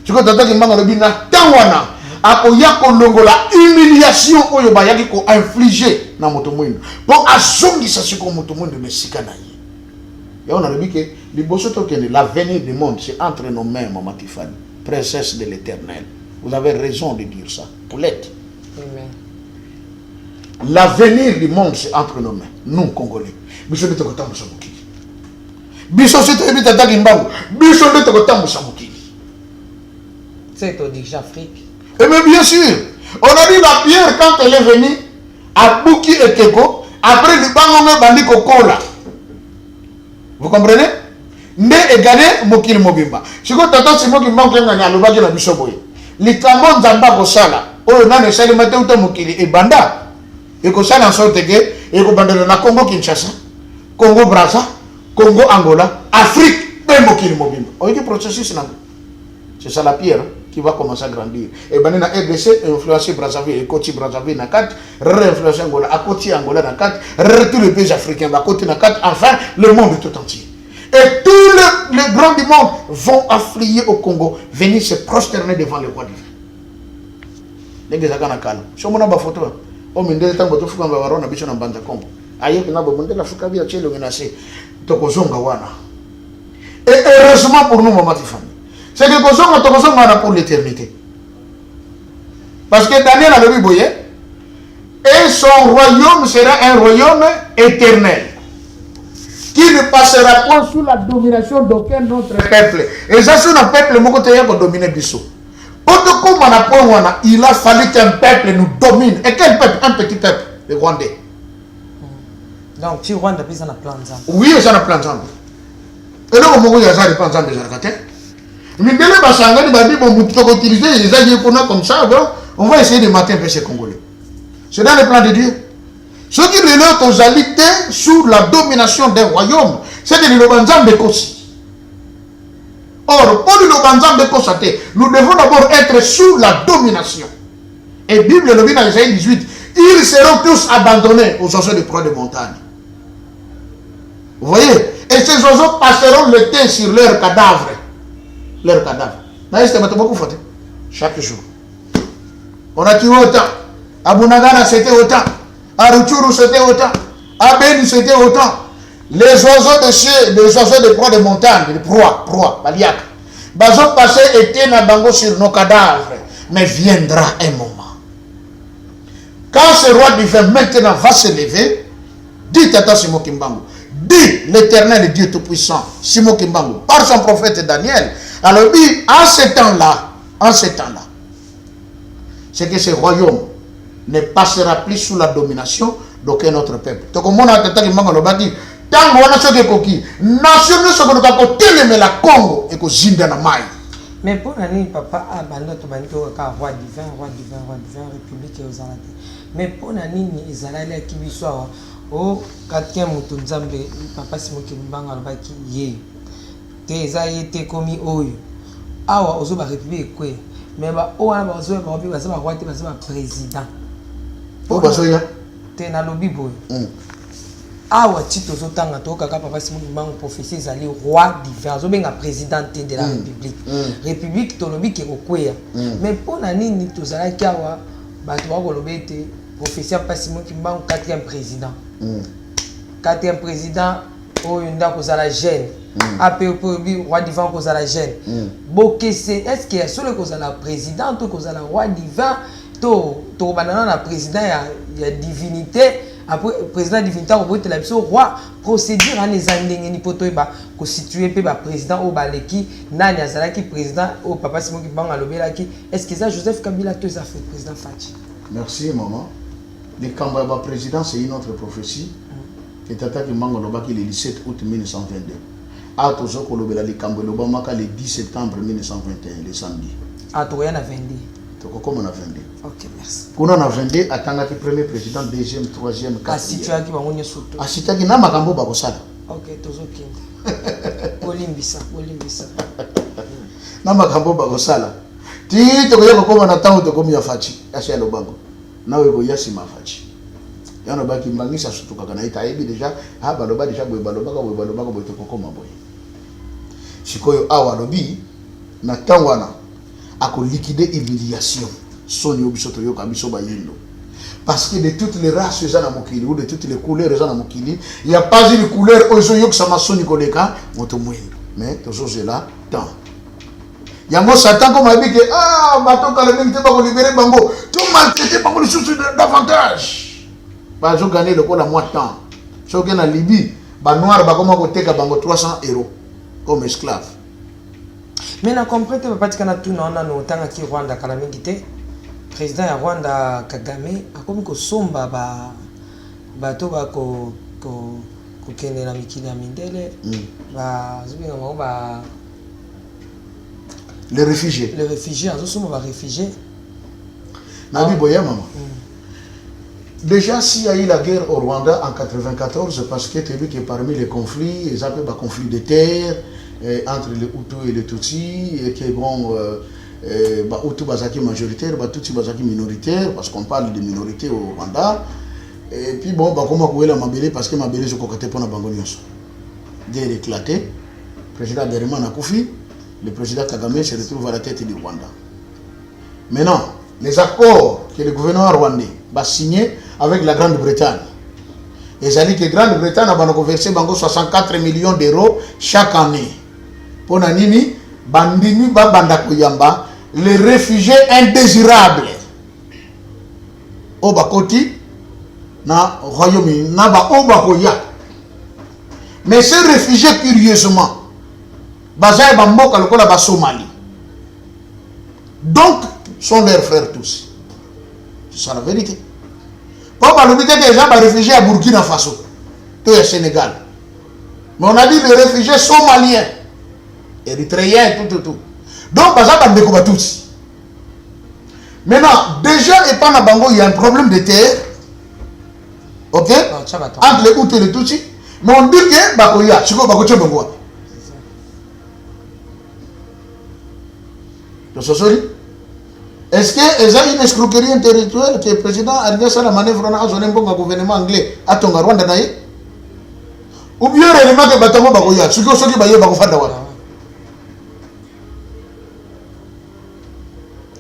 tu ko tata Kimbangu le bina tangwana akoya kolongola humiliation oyo bayaki ko infliger na moto mwino pour azongisa siko moto mwino mesika na ye ya on a dit que liboso to kene l'avenir du monde c'est entre nos mains maman Tiffany princesse de l'Éternel. Vous avez raison de dire ça Paulette. Amen. L'avenir du monde c'est entre nos mains nous Congolais. Biso nde tokotambusa mokili. Biso c'est toyebi tata Kimbangu. Biso nde tokotambusa mokili. C'est au dit Afrique. Et mais bien sûr, on a dit la pierre quand elle est venue à Buki et Keko, après le bango bandi kokola. Vous comprenez? Nde egane mokili mobimba. Siko tata Simon Kimbangu ngana alobaki na biso boye. Likambo Nzamba kosala. Oyo nane sali mate uta mokili e banda. E kosala en sorte que e ko bandela na Congo Kinshasa. Congo Brazza, Congo Angola, Afrique, même mokili mobimba. Oye processus là. C'est ça la pierre qui va commencer à grandir. Et ben na RDC influencer Brazzaville et Koti Brazzaville na 4, re-influencer Angola, à Koti Angola na 4, tous les pays africains na Koti na 4, enfin le monde tout entier. Et tous les grands du monde vont affilier au Congo, venir se prosterner devant le roi divin. Les gens na kala. Si on a ba photo, on me dit tant que fuka ba na biso na banda Congo. Aye na bonde la fuka bia chelo ngenase tokozonga wana. Et heureusement pour nous maman Tiffany, c'est que tokozonga na pour l'éternité. Parce que Daniel a le boye et son royaume sera un royaume éternel qui ne passera pas sous la domination d'aucun autre peuple. Et ça c'est un peuple moko te ya ko dominer biso. Il a fallu qu'un peuple nous domine. Et quel peuple? Un petit peuple, les Rwandais. Donc, tu Rwanda, puis ça a plan de ça. Oui, ça a plan de ça. Et là, on va faire des plans de ça. Mais dès le bassin, on va utiliser les alliés comme ça. On va essayer de mater un peu ces Congolais. C'est dans le plan de Dieu. Ceux qui relèvent aux alliés sous la domination d'un royaume, c'est que les Rwandais aussi. Or, pour nous devons d'abord être sous la domination. Et la Bible le dit dans Isaïe 18, ils seront tous abandonnés aux oiseaux de proie de montagne. Vous voyez? Et ces oiseaux passeront l'été sur leurs cadavres. Leurs cadavres. Chaque jour. On a tué autant. À Bunagana c'était autant. À Rutshuru c'était autant. À Beni c'était autant. Les oiseaux de cieux, les oiseaux de proie de montagne, de proie, baliak. Bazo passé été na bango sur nos cadavres. Mais viendra un moment. Quand ce roi divin maintenant va se lever, dit Tata Simon Kimbangu, dit l'Éternel Dieu Tout-Puissant, Simon Kimbangu, par son prophète Daniel, alors dit, en ce temps-là, c'est que ce royaume ne passera plus sous la domination d'aucun autre peuple. Donc, on a Tata Kimbangu le dit, tant qu'on a ce que coquille, nation ne se peut pas télémer la Congo et que zinda na mai. Mais pour l'année, papa a bandé tout roi divin, république et aux Alades. Mais pour l'année, ils allaient qui lui soit au 4e Moutounzambe, papa Simon Kimbangu alobaki ye. Te a été commis oyo. Awa ozo ba république quoi. Mais ba o wana ba ozo ba république ba roi te ba président. O ba soya. Te na lobi boy. Awa tito zo tanga to kaka papa Simon Kimbangu prophétie ezali roi divin zo benga président de la république. République to lobi ke kokwea. Mais pour nani to zala kawa ba to ba ko lobete prophétie papa Simon Kimbangu 4e président. 4e président oyo ndako kozala jeune ape roi divin kozala jeune bokese est-ce que solo kozala président to kozala roi divin to banana na président ya divinité après président divinité ko botela biso roi procédure en ezandenge ni poto ba ko situer pe ba président o baleki nani azalaki président o papa Simon Kibanga lobelaki est-ce que ça Joseph Kabila to za fait président Fachi. Merci maman. Le Kambaba président c'est une autre prophétie. Et Tata Kibanga lobaki le 17 août 1922. A tozo ko lobela le Kambaba lobamaka le 10 septembre 1921 le samedi. A to yana 22. Comment on a vendu? Ok, merci. Quand on a vendu, attendant que premier président, deuxième, troisième, quatrième. Asituaki bangonye soto. Asituaki na makambo bakosala. Ok, tozoki. Olimbisa. Na makambo bakosala. Ti tokoya kokoma na tango tokomi ya Fachi. Asia lobango. Na webo yasi ma Fachi. Yana baki mbangisa sutuka kana ita ebi déjà ha baloba déjà boy baloba boy tokokoma boy. Sikoyo awa lobi na tango wana ako liquider humiliation soni obisoto yo kabiso bayindo parce que de toutes les races za na mokili ou de toutes les couleurs za na mokili il y a pas une couleur ozo yo sama soni koleka moto mwindo mais tozo là tant yango satan comme abi que bato kala mingi te ba ko libérer bango tout maltraité bango le souci davantage bazo gagner le kola moi temps soki na Libye ba noir ba koma ko teka bango 300 € comme esclave. Mais na comprendre papa tikana tout na no tanga ki Rwanda kala mingi te président ya Rwanda Kagame akomi ko somba bato ba ko kende na mikili ya mindele zubinga mo les réfugiés azo somba ba réfugiés na biboya maman. Déjà s'il y a eu la guerre au Rwanda en 94 parce que tu as vu que parmi les conflits ils appellent des conflits de terre entre les Hutus et les Tutsis, et qui bon, Hutus bazaki majoritaire, Tutsis bazaki minoritaire, parce qu'on parle de minorité au Rwanda. Et puis bon, comment couper la Mabélé, parce que Mabélé se coquetait pour la Bangonios. Dès l'éclaté, le président Berman a Koufi, le président Kagame se retrouve à la tête du Rwanda. Maintenant, les accords que le gouvernement rwandais va signer avec la Grande-Bretagne. Et ça dit que la Grande-Bretagne a versé 64 millions d'euros chaque année. Pour Nanini, Bandini Babanda Kouyamba, les réfugiés indésirables. Au Bakoti, na Royaume-Uni, na Obakoya. Mais ces réfugiés, curieusement, Bazaï Bamboka, le Kola Somalie. Donc, sont leurs frères tous. C'est ça la vérité. Pour l'hôpital des gens, réfugiés à Burkina Faso, tout au Sénégal. Mais on a dit les réfugiés somaliens. Érythréens, tout. Donc, par exemple, on découvre tous. Maintenant, déjà, et pas Bango, il y a un problème de terre. Ok? Entre les Hutus et les Tutsis. Mais on dit que Bakoya, c'est quoi Bakoya Bango? Est-ce qu'il y a une escroquerie intellectuelle que le président a dit ça la manœuvre dans un gouvernement anglais à Tonga Rwanda? Ou bien réellement que Batango Bakoya, ce que ceux qui baillent Bakofa Dawala?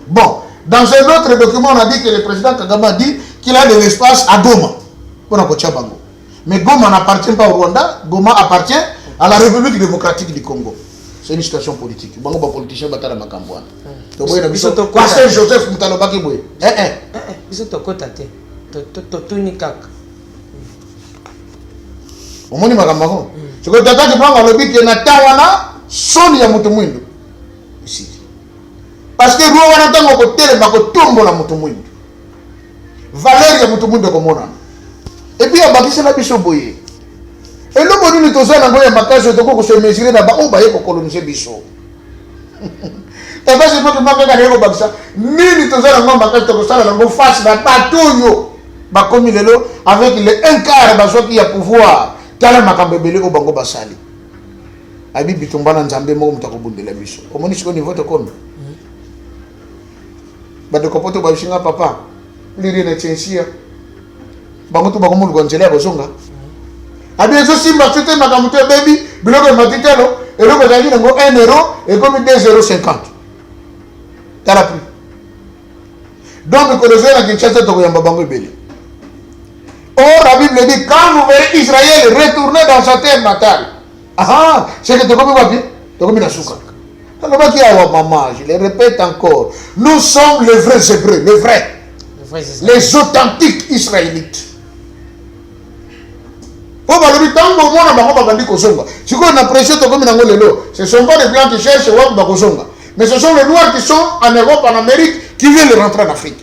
Bon, dans un autre document, on a dit que le président Kagame a dit qu'il a de l'espace à Goma pour Nakocha Bango. Mais Goma n'appartient pas au Rwanda, Goma appartient à la République démocratique du Congo. C'est une situation politique. Bango ba politicien batala makambwana. To boye na biso Pasteur Joseph Mutalobaki boye. Biso to kota te. To tuni kaka. Omoni makambako. Siko tata ki bango lobi ke na tawana soni ya mutu mwindo. Ici. Parce que ruwa wana tango ko tele bako tombo na mutu mwindo. Valeur ya mutu mwindo ko mona. Et puis abakisa na biso boye. Et nous, nous sommes tous en train de se mesurer là-bas. On va coloniser Bissau. Et bien, c'est pour que je me dise ça. Nous sommes en train de se faire face à bateau. Comme il est là, avec les un quart qui a pouvoir. Tala makambebele au bango basali. Abi bitumba na nzambe mo mutakobundela biso. Omoni siko niveau to kono. Ba de kopoto ba shinga papa. Liri na chensia. Bango to bango mu gonzela bozonga. Abi eso simba tete makamute baby biloko matitelo eloko zali nango 1 euro et comme 2,50 €. Tala prix. Donc que le faire à Kinshasa to koyamba bango ebele. Or, la Bible dit, quand vous verrez Israël retourner dans sa terre natale, c'est que tu as bien, tu as bien maman, je le répète encore, nous sommes les vrais Hébreux, les authentiques Israélites. Ce qu'on a prêché, ce ne sont pas les blancs qui cherchent mais ce sont les noirs qui sont en Europe, en Amérique, qui veulent rentrer en Afrique.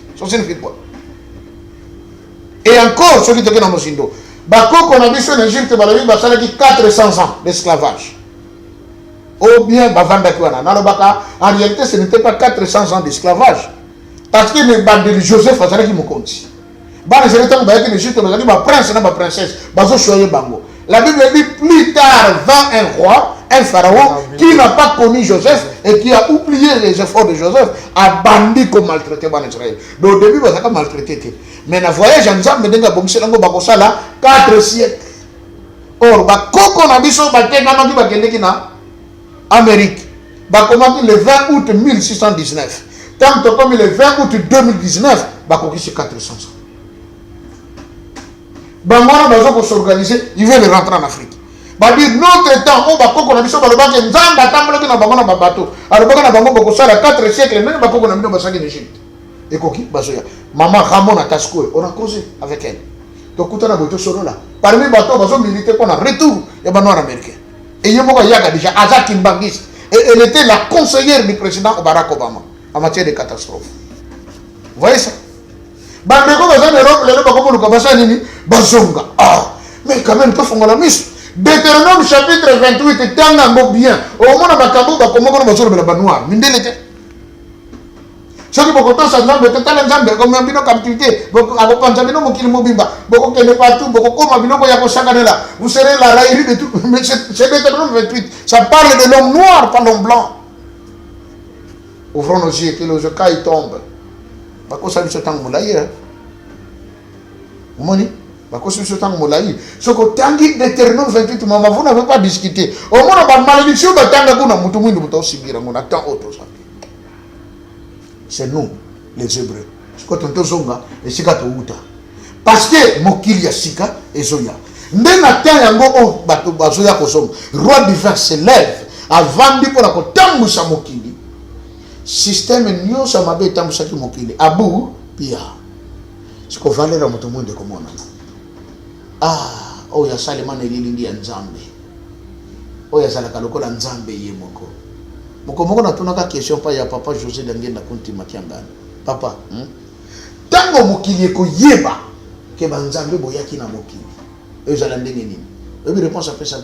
Et encore, ceux qui étaient dans Mosindo, Bako qu'on a vu en Égypte, ça a dit 400 ans d'esclavage. Ou bien, en réalité, ce n'était pas 400 ans d'esclavage. Parce que les bandes de Joseph, ça a dit la Bible dit plus tard vint un roi, un pharaon qui n'a pas connu Joseph et qui a oublié les efforts de Joseph, a bandit comme maltraité Israël. Donc au début, il a maltraité. Mais le voyage en Zambie, il a 4 siècles. Or, quand on a vu ça, il Amérique. Le 20 août 1619. Tant comme le 20 août 2019, c'est 400 ans. Bangwana bazo ko s'organiser, ils veulent rentrer en Afrique. Ba dire notre temps on va ko na biso ba lo ba ke nzamba tambolo na bangwana ba bato. Alors bangwana bango ko sala 4 siècles même ba ko na bino ba saki d'Égypte. Et koki bazoya. Maman Ramona Tasco, on a causé avec elle. Donc kutana boto solo là. Parmi bato bazo militer pour un retour ya ba noir américain. Et yemoko yaga déjà Azak Kimbangis et elle était la conseillère du président Barack Obama en matière de catastrophe. Vous voyez ça? Bandeko baza Europe lelo bako luka basa nini bazonga. Mais quand même to fonga la mise. Deutéronome chapitre 28 tanga ngo bien. Au mona bakambo bakomo ko bazolo bela banoir. Mindelete. Soki boko to sa nzambe to tala nzambe ko mbino captivité. Boko akopanza bino mokili mobimba. Boko kene partout boko koma bino ko yako sakanela. Vous serez la raillerie de tout. Mais c'est Deutéronome 28. Ça parle de l'homme noir pas l'homme blanc. Ouvrons nos yeux que le caille tombe. Bako sabi so tang molai moni bako sabi so tang molai so ko tangi Deutéronome 28 maman vous n'avez pas discuté au moins ba malédiction ba tanga kuna mutu mwindu buto sibira ngona tant auto ça c'est nous les Hébreux ce que tonto zonga et sika to uta parce que mokili ya sika ezoya ndena tan yango o bato bazoya ko zonga roi divin se lève avant di pour la ko tambusa mokili système nyo sa mabe tambusa ki mokili abu pia siko valera moto monde komona oya salemana elindi ya nzambe oya sala kalokola nzambe ye moko moko na tunaka question pa ya papa José Dangenda kunti makiangana papa tango mokili ko yeba ke banzambe boyaki na mokili ezala ndenge nini ebi réponse après ça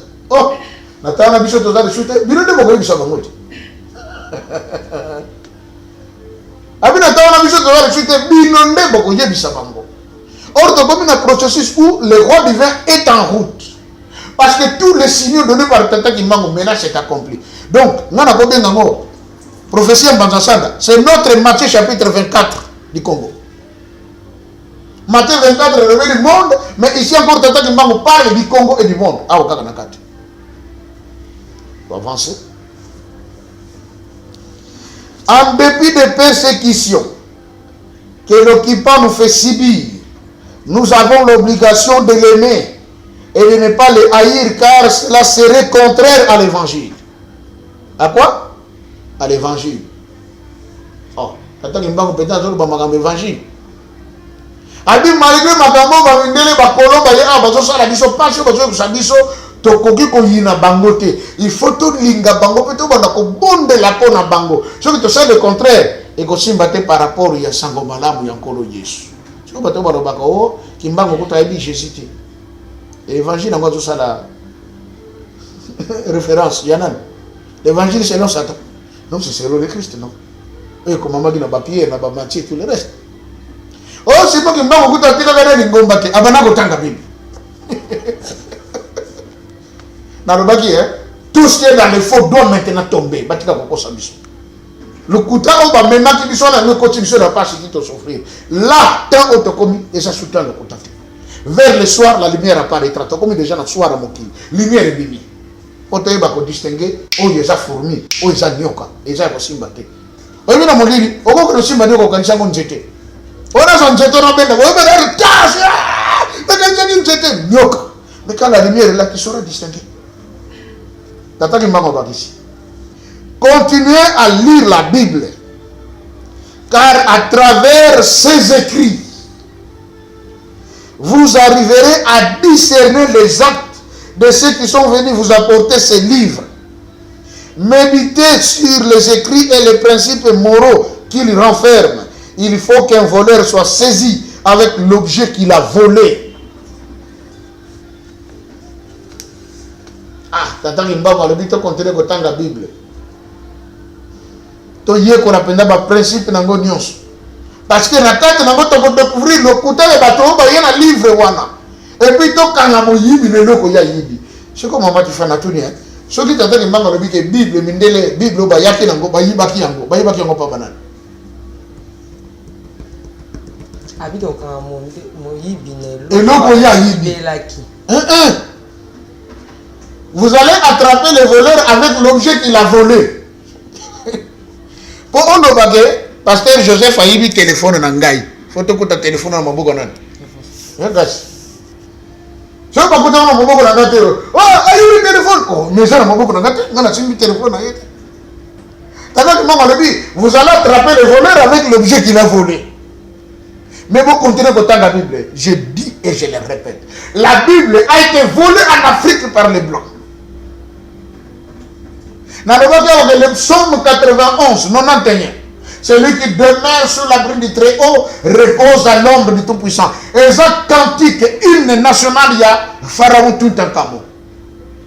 natana biso to za de chute bino de boko biso bangote abina tawana biso to za de chute bino nde boko yebisa bango. Or, comme un processus où le roi divin est en route. Parce que tous les signaux donnés par Tata Kimbango, maintenant c'est accompli. Donc, nous avons prophétie en Banzasanda. C'est notre Matthieu chapitre 24 du Congo. Matthieu 24 est le du monde, mais ici encore Tata Kimbango parle du Congo et du monde. Ah, au Kakanakati. On va avancer. En dépit des persécutions que l'occupant nous fait subir, nous avons l'obligation de l'aimer et de ne pas le haïr car cela serait contraire à l'évangile. À quoi? À l'évangile. Oh, attends, il m'a peut-être sur l'évangile. A dit malgré ma gambo va venir ba kolomba ya ba so la biso pas so biso to koki ko yina bango te. Il faut tout linga bango peut-être ba ko bonde la pona bango. Ce que tu sais le contraire et ko simbate par rapport ya sango malamu ya nkolo Yesu. Tu peux pas ba ko kimbango ko tayebi Jésus te. L'évangile en quoi ça la référence yanan. L'évangile c'est non Satan. Non c'est selon le Christ non. Et comme maman dit na papier na ba Matthieu tout le reste. Oh, c'est pas que je vais vous dire que tout ce qui est dans le faux doit maintenant tomber. Le couteau va maintenant qui sont dans le côté de la page qui te souffrir. Là, tant autocomi, déjà soutient le couteau. Vers le soir, la lumière apparaîtra. Comme déjà dans le soir à Moki. Lumière est bimi. On te va distinguer. Oh, il y a fourmi. Oh, il y a nyoka. Il y a simbaté. Oh, il y a mon lit. Oh, il y a simbaté. On a son jeton en bête. Mais quand la lumière est là, tu sauras distinguer. Continuez à lire la Bible. Car à travers ces écrits, vous arriverez à discerner les actes de ceux qui sont venus vous apporter ces livres. Méditez sur les écrits et les principes moraux qu'ils renferment. Il faut qu'un voleur soit saisi avec l'objet qu'il a volé. Ah, t'entends qu'il m'a parlé, tu continues à lire la Bible. Tu y es qu'on appelle un principe nango nyonso. Parce que la carte nango tu peux découvrir le côté de bateau, il y a un livre wana. Et puis tu quand la moyibi le loko ya yibi. C'est comme maman tu fais na tout ni. Ce qui t'entend qu'il m'a parlé que Bible mindele Bible ba yaki nango ba yibaki yango pa banane. Habite au camp moyibi ne. Et loko ya yibi. Vous allez attraper le voleur avec l'objet qu'il a volé. Pour on le baguette, pasteur Joseph a eu le téléphone dans Ngaï. Faut que tu téléphone dans mon bougon. Regarde. Je ne sais pas comment on a mon téléphone. Oh, a eu le téléphone. Oh, mais ça, mon bougon. On a le téléphone. Vous allez attraper le voleur avec l'objet qu'il a volé. Mais vous continuez à écouter la Bible. Je dis et je le répète. La Bible a été volée en Afrique par les Blancs. Dans le psaume 91, 91, celui qui demeure sous l'abri du Très-Haut repose à l'ombre du Tout-Puissant. Et ça, cantique, hymne national, il y a Pharaon Toutankhamon.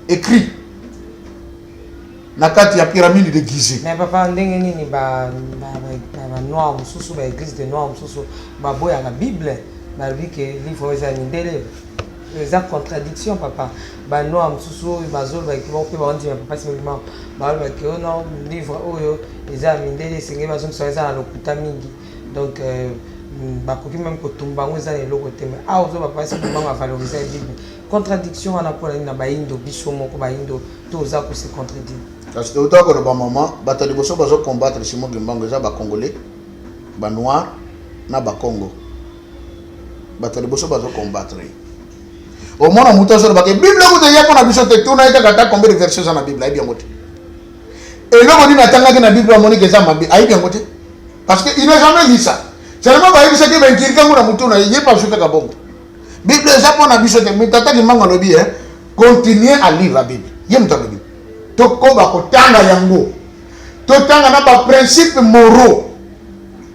Écrit. Nakati ya pyramide de Gizeh. Mais papa, ndenge ni ba noir mususu ba église de noir mususu ba boya la Bible, ba lui que livre za mindele. Les contradictions papa. Ba noir mususu ba zolo ba ki bon pe ba ndi papa simplement ba ba ki non livre oyo eza mindele senge ba zolo ça na lokuta mingi. Donc ba koki même ko tumba ngo za le lokote mais ah ozo papa simplement va valoriser la Bible. Contradiction on a pour na ba indo biso moko ba indo to za ko se contredire. Parce que autant que le maman, bato de bosso bazo combattre Simon Gimbango za ba congolais, ba noir na ba Congo. Bato de bosso bazo combattre. Au moins on muto sur ba que Bible ko de ya pona biso te tuna ita kata combien de versets dans la Bible ay bien ngote. Et là on dit natanga que na Bible amoni que ça mabi ay bien ngote. Parce que il n'a jamais lu ça. Seulement ba yebisa que ben kirka ngona muto na yé pas sur ka bongo. Bible ça pona biso te mais tata Gimbango lobi hein. Continuez à lire la Bible. Yé muto lobi. Toko ba kotanga yango totanga na ba principe moraux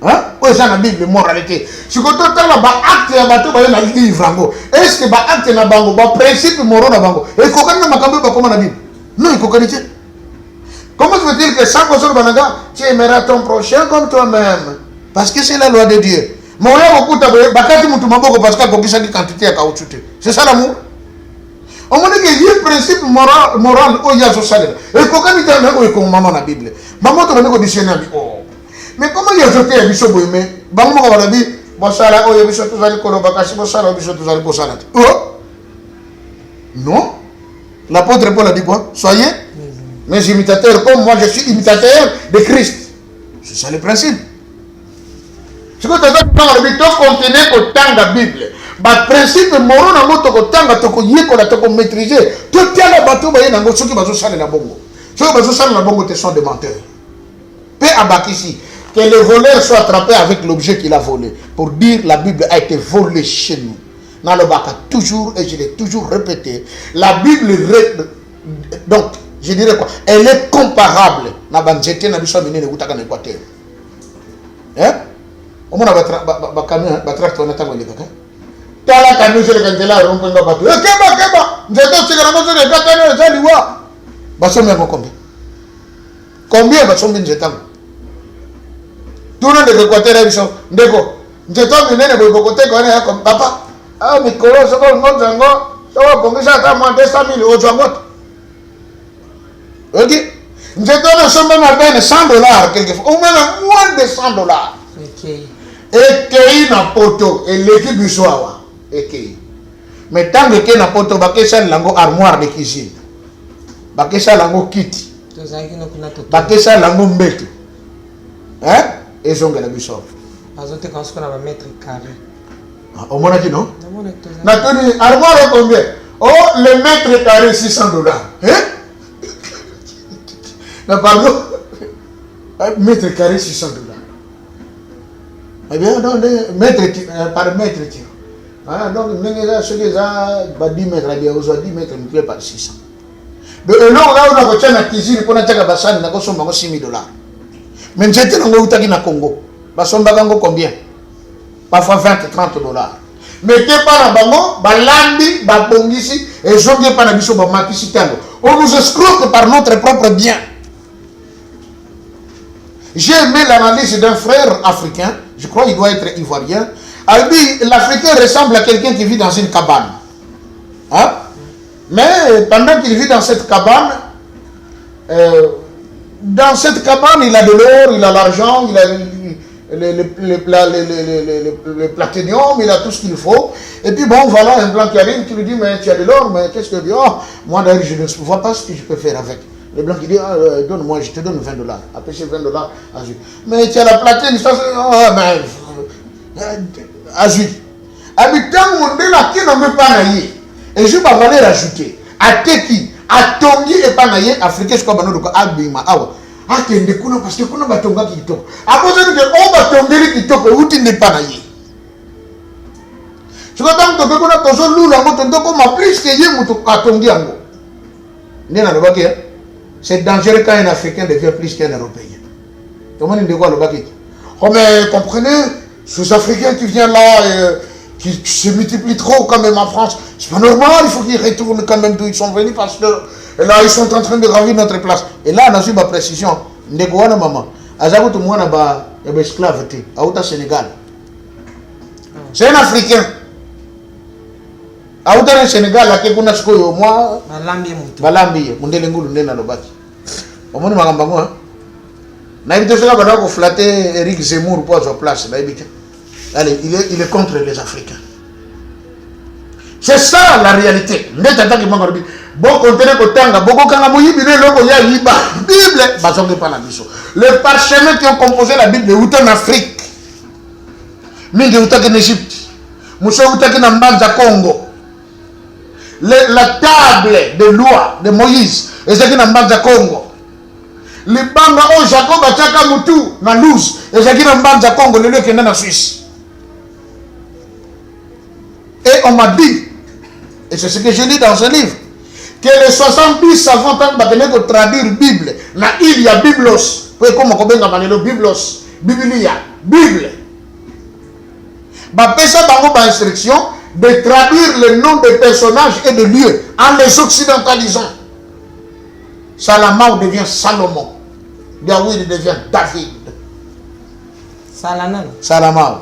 hein o ça na Bible moralité si ko totanga ba acte ya bato ba na livre yango est-ce que ba acte na bango ba principe moraux na bango et ko kana makambo ba koma na Bible non il ko connaître comment tu veux dire que ça ko sur bananga tu aimeras ton prochain comme toi-même parce que c'est la loi de Dieu mais on a beaucoup de bakati mutu maboko parce que ko kisa ki quantité ya caoutchouc c'est ça l'amour. On m'a dit qu'il y a un principe moral où il y a ce salaire. Et quand il y a un peu maman dans la Bible, maman te donne un dictionnaire. Mais comment il y a jeté un bichot boumé? Maman m'a dit, bon salaire, oh, il y a bichot tous les colobacas, bon salaire, bichot tous les beaux salaires. Oh? Non? L'apôtre Paul a dit quoi? Soyez mes imitateurs, comme moi je suis imitateur de Christ. C'est ça le principe. C'est que tu as dit, tu continues au temps de la Bible. Ba principe moraux na moto ko tanga to ko yekola to ko maîtriser to tiala bato ba yena ngo soki bazo sala na bongo soki bazo sala na bongo te sont des menteurs pe abakisi que le voleur soit attrapé avec l'objet qu'il a volé pour dire la Bible a été volée chez nous na le baka toujours et je l'ai toujours répété la Bible donc je dirais quoi elle est comparable na banjete na biso minene utaka na Équateur hein on mona ba camion ba tracteur na tango lekaka tala kanu sele kandela rompo nga batu keba nzeto sikana mo sele katano ezali wa basomi yango combien basomi nzetango tuna ndeko kwatera biso ndeko nzeto minene boy bokoteka wana yako papa ah mikolo soko ngonzango soko bongisa ata moins 200 000 ozwango ok nzeto na somba mabene $100 quelquefois ou même moins de $100 OK et kei na poto et l'équipe du soir okay. Mais tant que na poto bakesa lango armoire de cuisine bakesa lango kiti bakesa lango mbeto hein ezonga la biso azote quand on a mettre carré au mona ki non Natoni, armoire combien? Oh, le mètre carré $600. Hein? Non, pardon. Mètre carré $600. Eh bien, non, par mètre. Ah, donc, ceux qui ont 10 mètres, 10 mètres multiplié par 600. Donc, là, on a reçu la cuisine pour la Tchakabassane, on a reçu $6,000. Mais j'étais dans le Congo. Basombagango combien? Parfois $20, $30. Mais que par la bango, balandi, babongisi, et jonge par la biso, bamakisitano. On nous escroque par notre propre bien. J'ai aimé l'analyse d'un frère africain, je crois qu'il doit être ivoirien. Il dit, l'Africain ressemble à quelqu'un qui vit dans une cabane. Hein? Mais pendant qu'il vit dans cette cabane, il a de l'or, il a l'argent, il a le platinum, il a tout ce qu'il faut. Et puis bon, voilà un blanc qui arrive, qui lui dit, mais tu as de l'or, mais qu'est-ce que tu dis? Oh, moi d'ailleurs, je ne vois pas ce que je peux faire avec. Le blanc qui dit, ah, donne-moi, je te donne $20. Après, c'est $20 à Zui. Mais tu as la platine, ça c'est... Oh, mais... À Zui. Habitant mon là qui n'en veut pas naïe. Et je vais valeur ajoutée. À Teki, à Tongi et pas naïe, africain, je crois que nous avons dit, ah, tu es un parce que nous avons tonga qui toque. À cause de nous, on va tomber qui toque, où tu n'es pas naïe. Je crois que nous avons toujours l'oula, nous avons plus que nous avons tongi en haut. Nous avons dit, c'est dangereux quand un Africain devient plus qu'un Européen. Comment on dit quoi le baguette? Oh mais comprenez, ces Africains qui viennent là, qui se multiplient trop quand même en France, c'est pas normal, il faut qu'ils retournent quand même d'où ils sont venus parce que là ils sont en train de ravir notre place. Et là on a eu ma précision. Ndegouana maman, Azabou tout le monde a un esclave, à Sénégal. C'est un Africain. Aouta le Sénégal, là, qui est au moins. Balambi, Mundelengulu, Nena Lobaki. Au moins, Magambango, hein. Naïbité, c'est là qu'on a flatté Eric Zemmour pour sa place. Allez, il est contre les Africains. C'est ça la réalité. Bon contenu que Tanga, beaucoup quand on a Bible, les parchemins qui ont composé la Bible, où en Afrique, mais de où en Égypte, Moussa où en Mbanza Congo. La table de loi de Moïse, et c'est qui n'a pas de Congo. Les bandes au Jacob à Tchakamutu, na Luz, et c'est qui n'a pas de Congo, le lieu qui est en Suisse. Et on m'a dit, et c'est ce que je lis dans ce livre, que les 70 savants ont traduire Bible, il y a Biblos, comme on a Biblos, Biblia, Bible. Bah, ça dans une instruction de traduire le nom des personnages et de lieux en les occidentalisant. Salomon devient Salomon. David devient David. Salomon.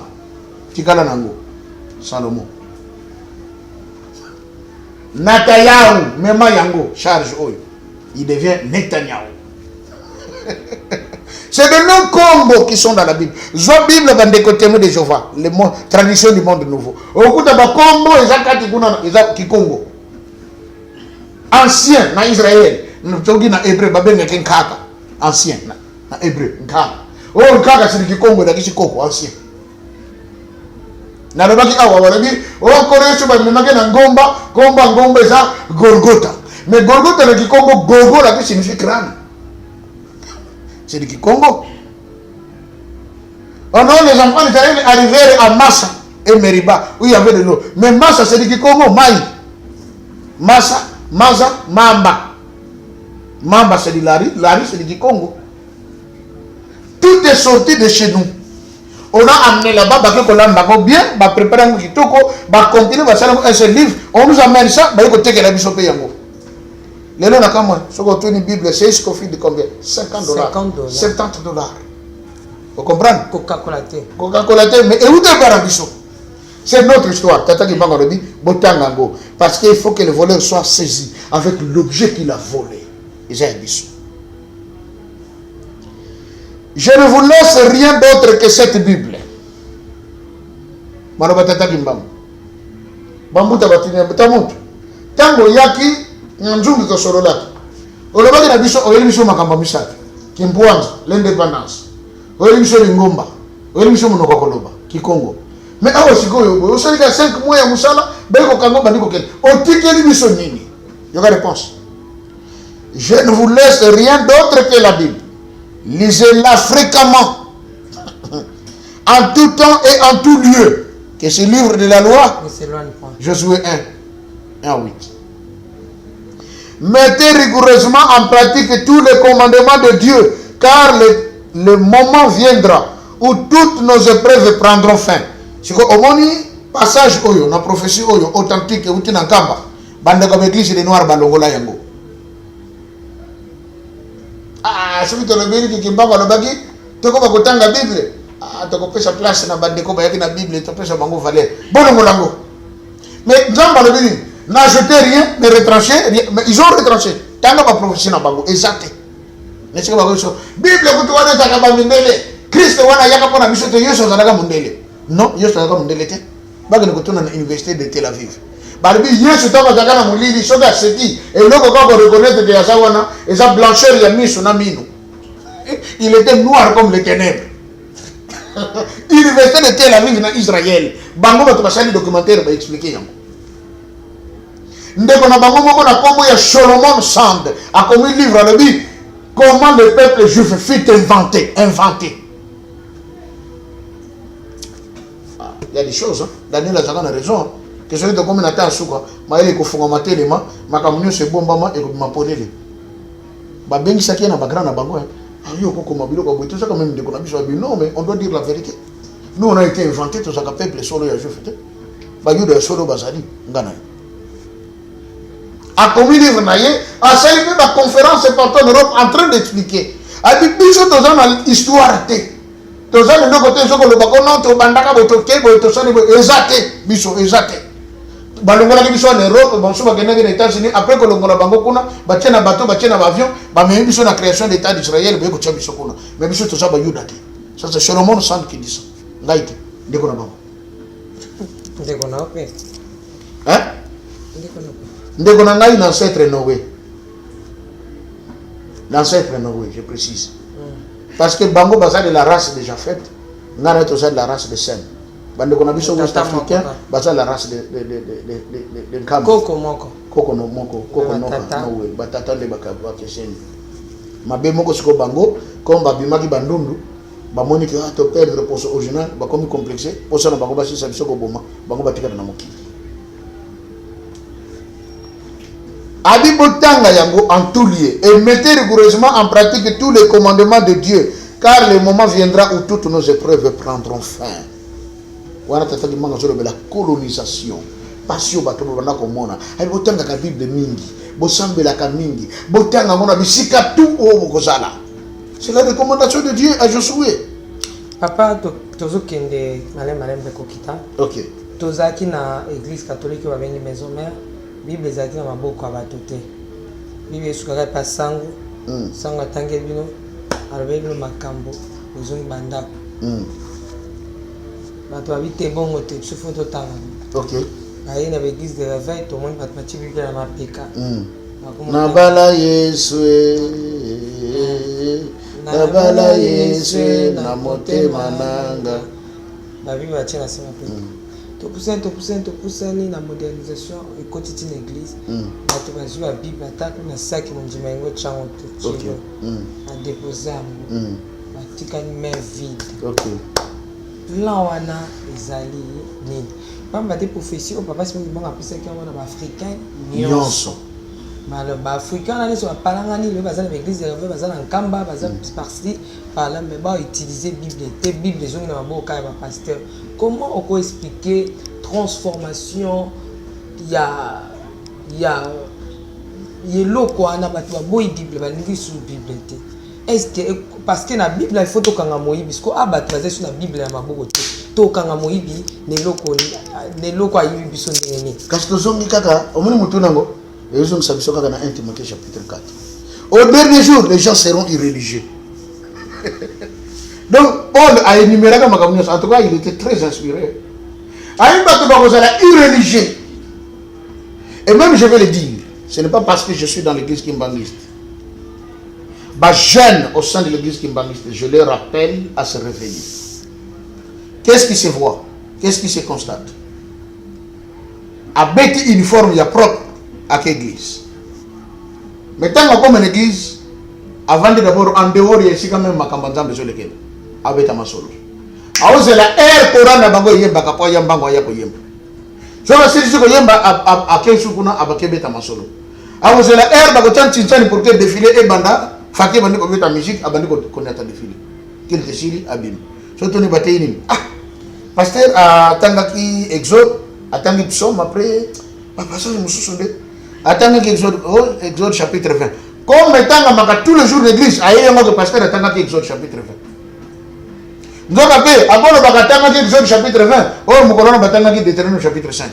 Tikala nango. Salomon. Netanyahu, Mema Yango, charge Oyo. Il devient Netanyahu. C'est de nos combos qui sont dans la Bible. La Bible va décoter de Jéhovah, les traditions du monde nouveau. Au bout de la combo, ils ont qui Congo. Ancien, dans Israël, nous sommes dans Hébreu, Babel n'est qu'un kaka. Ancien, dans Hébreu, un kaka. Oh, le kaka, c'est le Congo, c'est le Congo, ancien. Na robaki awa walabi o koreso ba memake na ngomba eza Golgotha. Mais Golgotha na Kikongo gogo la qui signifie crâne. C'est du Congo. Oh non, les enfants d'Israël arrivèrent à Massa et Meriba, où il y avait de l'eau. Mais Massa, c'est du Congo, Maï. Massa, Maza, Mamba. Mamba, c'est du Lari c'est du Congo. Tout est sorti de chez nous. On a amené là-bas, bien, on a préparé un kitoko, on a continué à faire un livre, on nous amène ça, on a côté que la biso paye yango. Les gens ont moi, ce qu'on trouve une Bible, c'est ce qu'on fait de combien? $50. $70. Vous comprenez? Coca-Cola, mais et où est le biso? C'est notre histoire. Tata qui m'a dit, botangango, parce qu'il faut que le voleur soit saisi avec l'objet qu'il a volé. Et j'ai un biso. Je ne vous laisse rien d'autre que cette Bible. Manobatata Gimbam. Bambuta Batinia Batamut. Tango Yaki, Nanjungi Kosorolaki. Olobaki na biso, oyelibiso makamba misatu. Kimpuanza, l'indépendance. Oyelibiso Lingomba. Oyelibiso Monokokoloba, Kikongo. Mais awa sikoyo osali ka 5 mois ya musala beko kango bandiko ken otikeli biso nini yoka réponse. Je ne vous laisse rien d'autre que la Bible. Lisez-la fréquemment en tout temps et en tout lieu. Que ce livre de la loi, Josué 1, 1 à 8. Mettez rigoureusement en pratique tous les commandements de Dieu, car le moment viendra où toutes nos épreuves prendront fin. C'est que au passage oyo, na prophétie oyo, authentique, ou tinankamba, bande comme église de noirs balongola yango. Ah, celui qui le qui kimbango le bagi, toko bakotanga Bible. Ah, toko pesa place na bande ko bayaki na Bible, toko pesa bango valeur. Bolongo lango. Mais nzamba le bini, n'a jeté rien, mais retranché, rien, mais ils ont retranché. Tanga ba prophétie na bango, exact. N'est-ce pas bango so? Bible ko to wana taka ba mindele. Christ wana yaka pona biso to yeso zalaka mundele. Non, yeso zalaka mundele te. Baga ne ko tona na université de Tel Aviv. Balibi yesu tama zakana mulili soda seti et loko kako reconnaître que yasa wana et sa blancheur ya miso na mino. Il était noir comme les ténèbres. Université de Tel Aviv na Israël. Bango bato basali documentaire ba expliquer yango. Ndeko na bango moko na kombo ya Solomon Sand a commis livre à lebi comment le peuple juif fut inventé. Il y a des choses, hein. Daniel a raison. Que celui de combien de temps souka, ma ele ko funga matelema, makamunyo se bombama et ma ponele. Ba bengi sakia na bagra na bango. Ayo ko mabilo ko boito ça quand même de ko na biso bi non mais on doit dire la vérité. Nous on a été inventé tout ça ka peuple solo ya juif te. Ba yudo solo bazali ngana. A commis livre na ye, a sali ba conférence partout en Europe en train d'expliquer. A dit biso to dans l'histoire te. To ça le côté soko le bako non to bandaka boto ke boto ça ne exact biso exact. Balongola biso en Europe, bonso ba gena aux États-Unis après que longola bango kuna, ba tena bateau, ba tena avion, ba même biso na création d'état d'Israël, ba ko tcha biso kuna. Mais biso to ça ba yuda te. Ça c'est Solomon Sand qui dit ça. Ngaite, ndeko na bango. Ndeko na ope. Hein? Ndeko na ngai l'ancêtre Noé. L'ancêtre Noé, je précise. Parce que bango baza de la race déjà faite, ngana to ça de la race de Sem. Bande qu'on a vu sur West Africain, basa la race de Nkamba. Koko moko. Koko no moko, koko no we, batata le bakeseni. Mabe moko siko bango, comme babimaki bandundu, bamoni que to perdre pour original, ba comme complexé, pour ça na bango basi sa biso ko boma, bango batika na mokili. Abi botanga yango en tout lieu et mettez rigoureusement en pratique tous les commandements de Dieu, car le moment viendra où toutes nos épreuves prendront fin. Wana tataki manga zolo la colonisation passion bato bana komona ay botanga ka Bible mingi bosambela ka mingi botanga mona bisika tout o kozala. C'est la recommandation de Dieu à Josué. Papa tozo kende malem bekokita. OK. Tozaki na église catholique ba bengi maison mère. Bible ezaki na maboko ya bato te. Bible esukaka pa sango. Sango atangeli bino alobeli bino makambo ozongi bandako. Bato habite bongo te biso to tanga. OK. Ayi na l'église de réveil to moni bato mati Bible na mapeka. Na bala Yesu na bala Yesu na motema nanga. Ba Bible batie na sima pe. To poussani na modernisation et quotidienne église. Bato bazwi la Bible atako na saki monjima yango chango to. OK. A déposer yango. Batikani main vide. OK. Là wana ezali nini pamba te prophétie au papa simongi bango apisaki yango na baafricain nyonso malo baafricain na nyonso bapalangani lelo baza na baeglise de réveil baza na nkamba baza parci parla mais bautiliser bible te bible ezongi na maboka ya bapasteur. Comment oko expliquer transformation ya eloko wana bato baboyi bible balingi sur bible te? Est-ce que parce que na Bible il faut to kanga moyibi parce que abattu basé sur la Bible ya maboko te to kanga moyibi neloko ayibi biso ndeni kasi tozongi kaka omoni mutu nango ezongi sabiso kaka na 1 Timothée chapitre 4. Au dernier jour les gens seront irréligieux. Donc Paul a énuméré comme en tout cas il était très inspiré. Aïe bato bakozala irréligieux. Et même je vais le dire, ce n'est pas parce que je suis dans l'église kimbangiste. Bah, jeunes au sein de l'église kimbangiste, je les rappelle à se réveiller. Qu'est-ce qui se voit? qu'est-ce qui se constate? Avec uniforme, il y a propre à l'église. Mais tant qu'on est l'église, avant de d'abord, en dehors, il y a ici quand même ma campagne de lequel avec ta masolo. Alors c'est la air Coran na bango yemba kapo yamba ngo yako yemba. So la sisi ko yemba a keshu kuna abakebe ta masolo. Alors c'est la air bago chan chinchani pour que défiler et banda faké bandi ko beta musique abandi ko connaître défiler. Qu'il défile abim. So toni bateini. Ah pasteur atangaki exode, atangi psaume après pasteur mususunde. Atangaki exode exode chapitre 20. Comme étant maka tous les jours l'église, aye ngo que pasteur atangaki exode chapitre 20. Nous avons appelé, avant le Bagatanga Exode chapitre 20, oh, nous avons Batanga Deutéronome chapitre 5.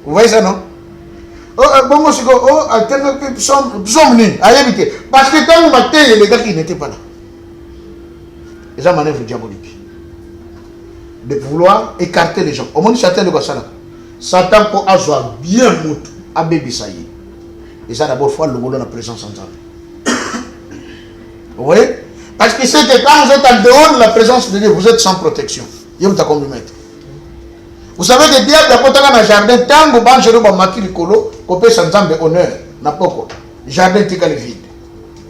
Vous voyez ça, non? Oh, bon, c'est que, oh, attends, psaume ni, aïe, parce que quand on battait, les gars qui n'étaient pas là. Et ça, manœuvre diabolique. De vouloir écarter les gens. Au moins, Satan de quoi ça là? Satan pour avoir bien moutou, à bébé ça y est. Et ça, d'abord, il faut le voler dans la présence ensemble. Vous voyez? Parce que c'est que quand vous êtes en dehors de la présence de Dieu, vous êtes sans protection. Vous savez que le diable a dans le jardin, tant que vous avez maki likolo, vous pouvez sans honneur, le jardin est vide.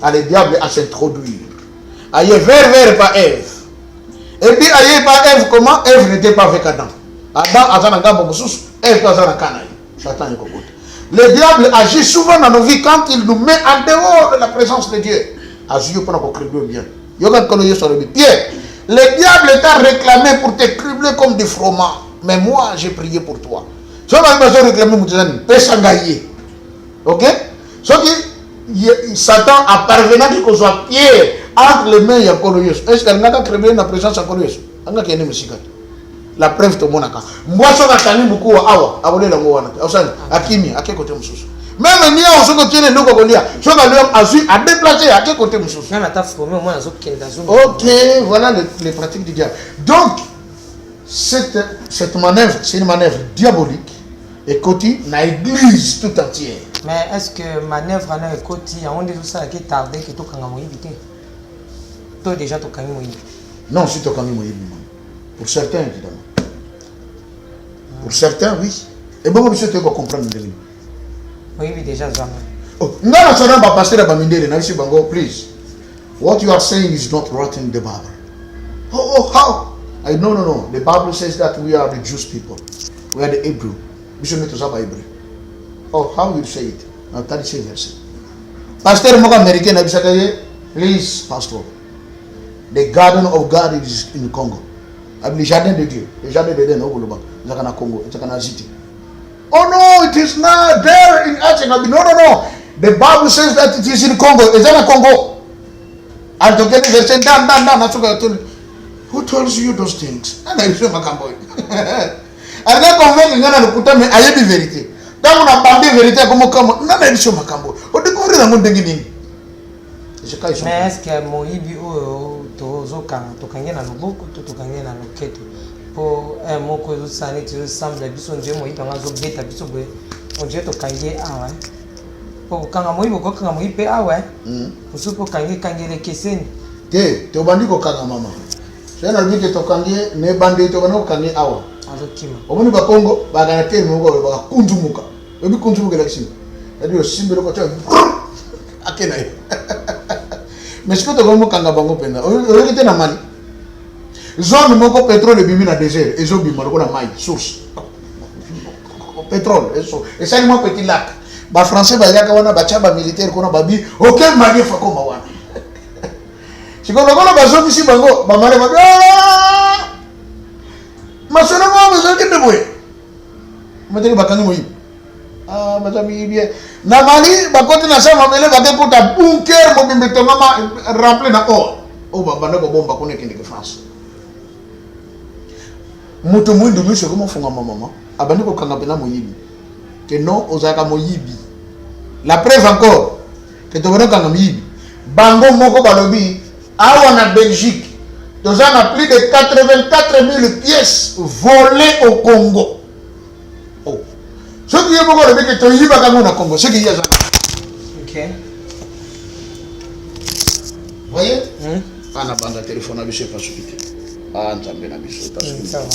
Le diable a s'introduire. Aïe, vers par Ève. Et puis, aïe, par Ève, comment Ève n'était pas avec Adam. Adam a un gars pour sous, Ève a un canaille. Satan est cocotte. Le diable agit souvent dans nos vies quand il nous met en dehors de la présence de Dieu. Azio pour nous cribler bien. Pierre, le diable t'a réclamé pour te cribler comme des fromages. Mais moi, j'ai prié pour toi. Si on a réclamé pour te ok? Satan a parvenu qu'il soit Pierre entre les mains de Coloyos. Est-ce qu'elle n'a pas cribler dans la présence de Coloyos? La preuve de mon accord. Moi, je suis beaucoup à abonner la moana. À Kimi, à quel côté monsieur? Même si on se tient le logo, je vais à déplacer à quel côté monsieur? Ok, voilà les pratiques du diable. Donc, cette manœuvre, c'est une manœuvre diabolique et côté na l'église tout entière. Mais est-ce que manœuvre na côté, on dit tout ça qui est tardé que tout quand éviter? Toi déjà tout quand non, si tout quand pour certains évidemment. Pour certains, oui. Et bon, monsieur, tu vas comprendre. Oui, déjà jamais. Oh, non, non, non, pasteur Bamindele, Naïsi Bango, please. What you are saying is not right in the Bible. Oh, how? No. The Bible says that we are the Jewish people. We are the Hebrew. Bishop Metosaba Hebrew. Oh, how will you say it? Now, 36 verses. Pastor Moga American, please, Pastor. The garden of God is in Congo. Le jardin de Dieu. Le jardin de Dieu, c'est en Congo, c'est en Haïti. Oh no, it is not there in Achenabi. No. The Bible says that it is in Congo. Is that in Congo? And to get it, down. Who tells you those things? And I say, Makambo. And then convaincre les gens de l'écouter, mais aïe la vérité. Dans on a bandé la vérité, comme non, mais je Makambo. On découvre dans le monde de Guinée. Mais est-ce que Moïbi ou Tozokang, Tokangé na Loboko, Tokangé na Loketo, pour un mot que vous savez, tu ressembles à Bisson Dieu, Moïbi, dans la zone bêta, Bisson, on dit Tokangé, ah ouais. Pour Kangamoï, pour Kangamoï, ah ouais. Pour Kangé, Kangé les Kessén. Tu es bandit au Kangamama. C'est un album que Tokangé, mais bandit, tu vas Kangé, ah ouais. Au niveau du Congo, Baganaté, Mogo, Kunjumuka. Le but Kunjumuka, c'est-à-dire le symbole de côté. Akenaï. Mais ce que tu as dit, Kangabango Penda, on est dans Mali. Zone moko pétrole et bimi na désert, et zone bima na maille, source. Pétrole, et ça, il y a un petit lac. Les Français, ils ont un militaire, ils ont un aucun Mali fait comme ça. Si vous avez un zone ici, vous avez un mais c'est normal, vous avez un peu de vous avez un ah, madame, bien. Na Mali, bakote na sama mele bake kota bunker mo bimbeto mama rempli na or. Oh banda ko bomba ko nekende ke France. Mutu mwindu misho ko mofunga mama. Abandi ko kanga pena moyibi. Que non ozaka moyibi. La preuve encore que to bana kanga moyibi. Bango moko balobi awa na Belgique. Tozana plus de 84 000 pièces volées au Congo. Oh. Ce qui est beaucoup de gens qui sont au Congo, ce qui est ça. Ok. Vous voyez? On a un téléphone à bêcher pas subité. Ah, nzambe na biso. Ça va.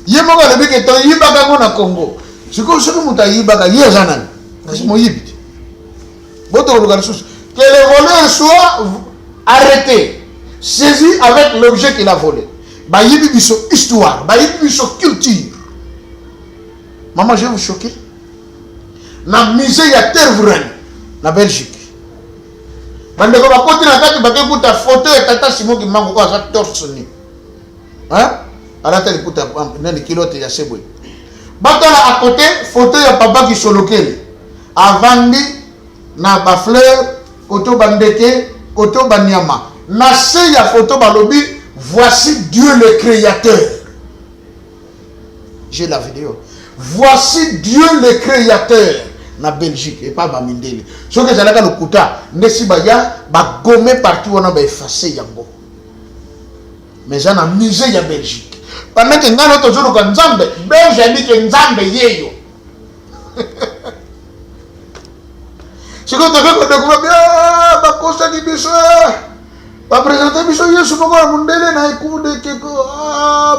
Yemo ka lebi ke to yibaka ko na Congo. Siko muta yibaka yeza nani. Kasi mo yibiti. Votre organisation, que le voleur soit arrêté, saisi avec l'objet qu'il a volé. Bah yibi biso histoire, bah yibi biso culture. Maman, je vais vous choquer. Na musée ya terre vraine na Belgique. Bandeko ba koti na kati ba kuta photo ya tata Simon ki mango kwa za torse ni. Hein? Ala tali kuta nani kilote ya sebwe. Batala à côté photo ya papa ki solokeli. Avandi na ba fleur, koto bandeke, koto banyama. Na se ya photo balobi, voici Dieu le créateur. J'ai la vidéo. Voici Dieu le créateur na Belgique et pas Bamindele. Ce que j'allais le kuta, ndesi baya ba gommé partout on a ba effacé yango. Mais j'en a musée ya Belgique. Pendant que ngalo to zolo kan Nzambe, Belge dit que Nzambe yeyo. Ce que tu as découvert bien, ba kosa di biso. Ba présenter biso Yesu ko Mundele na ikude ke ko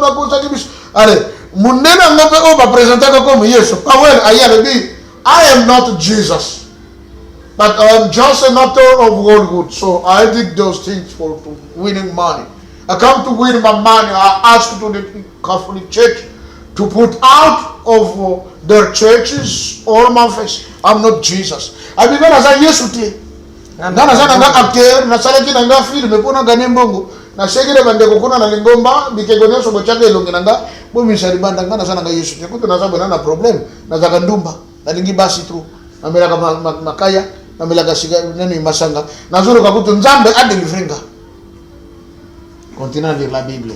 ba kosa di biso. Allez, Mundele ngope o ba présenter comme Yesu. Power aya be I am not Jesus, but I am just an author of world good. So I did those things for winning money. I come to win my money. I ask to the Catholic Church to put out of their churches all my face. I'm not Jesus. I began as a Yesu te. Nana sana nga acteur, na sala ki nga film, me pona gane mbongo. Na shegere bande ko kuna na lingomba, bikegone so bochake longe nga, bo misari banda nga na sana nga Yesu te. Kuto na sabu na problem, na zaka ndumba. Nalingi basi tu namelaka makaya namelaka siga nani masanga nazuru kakutu Nzambe adelivringa. Continuez à lire la Bible.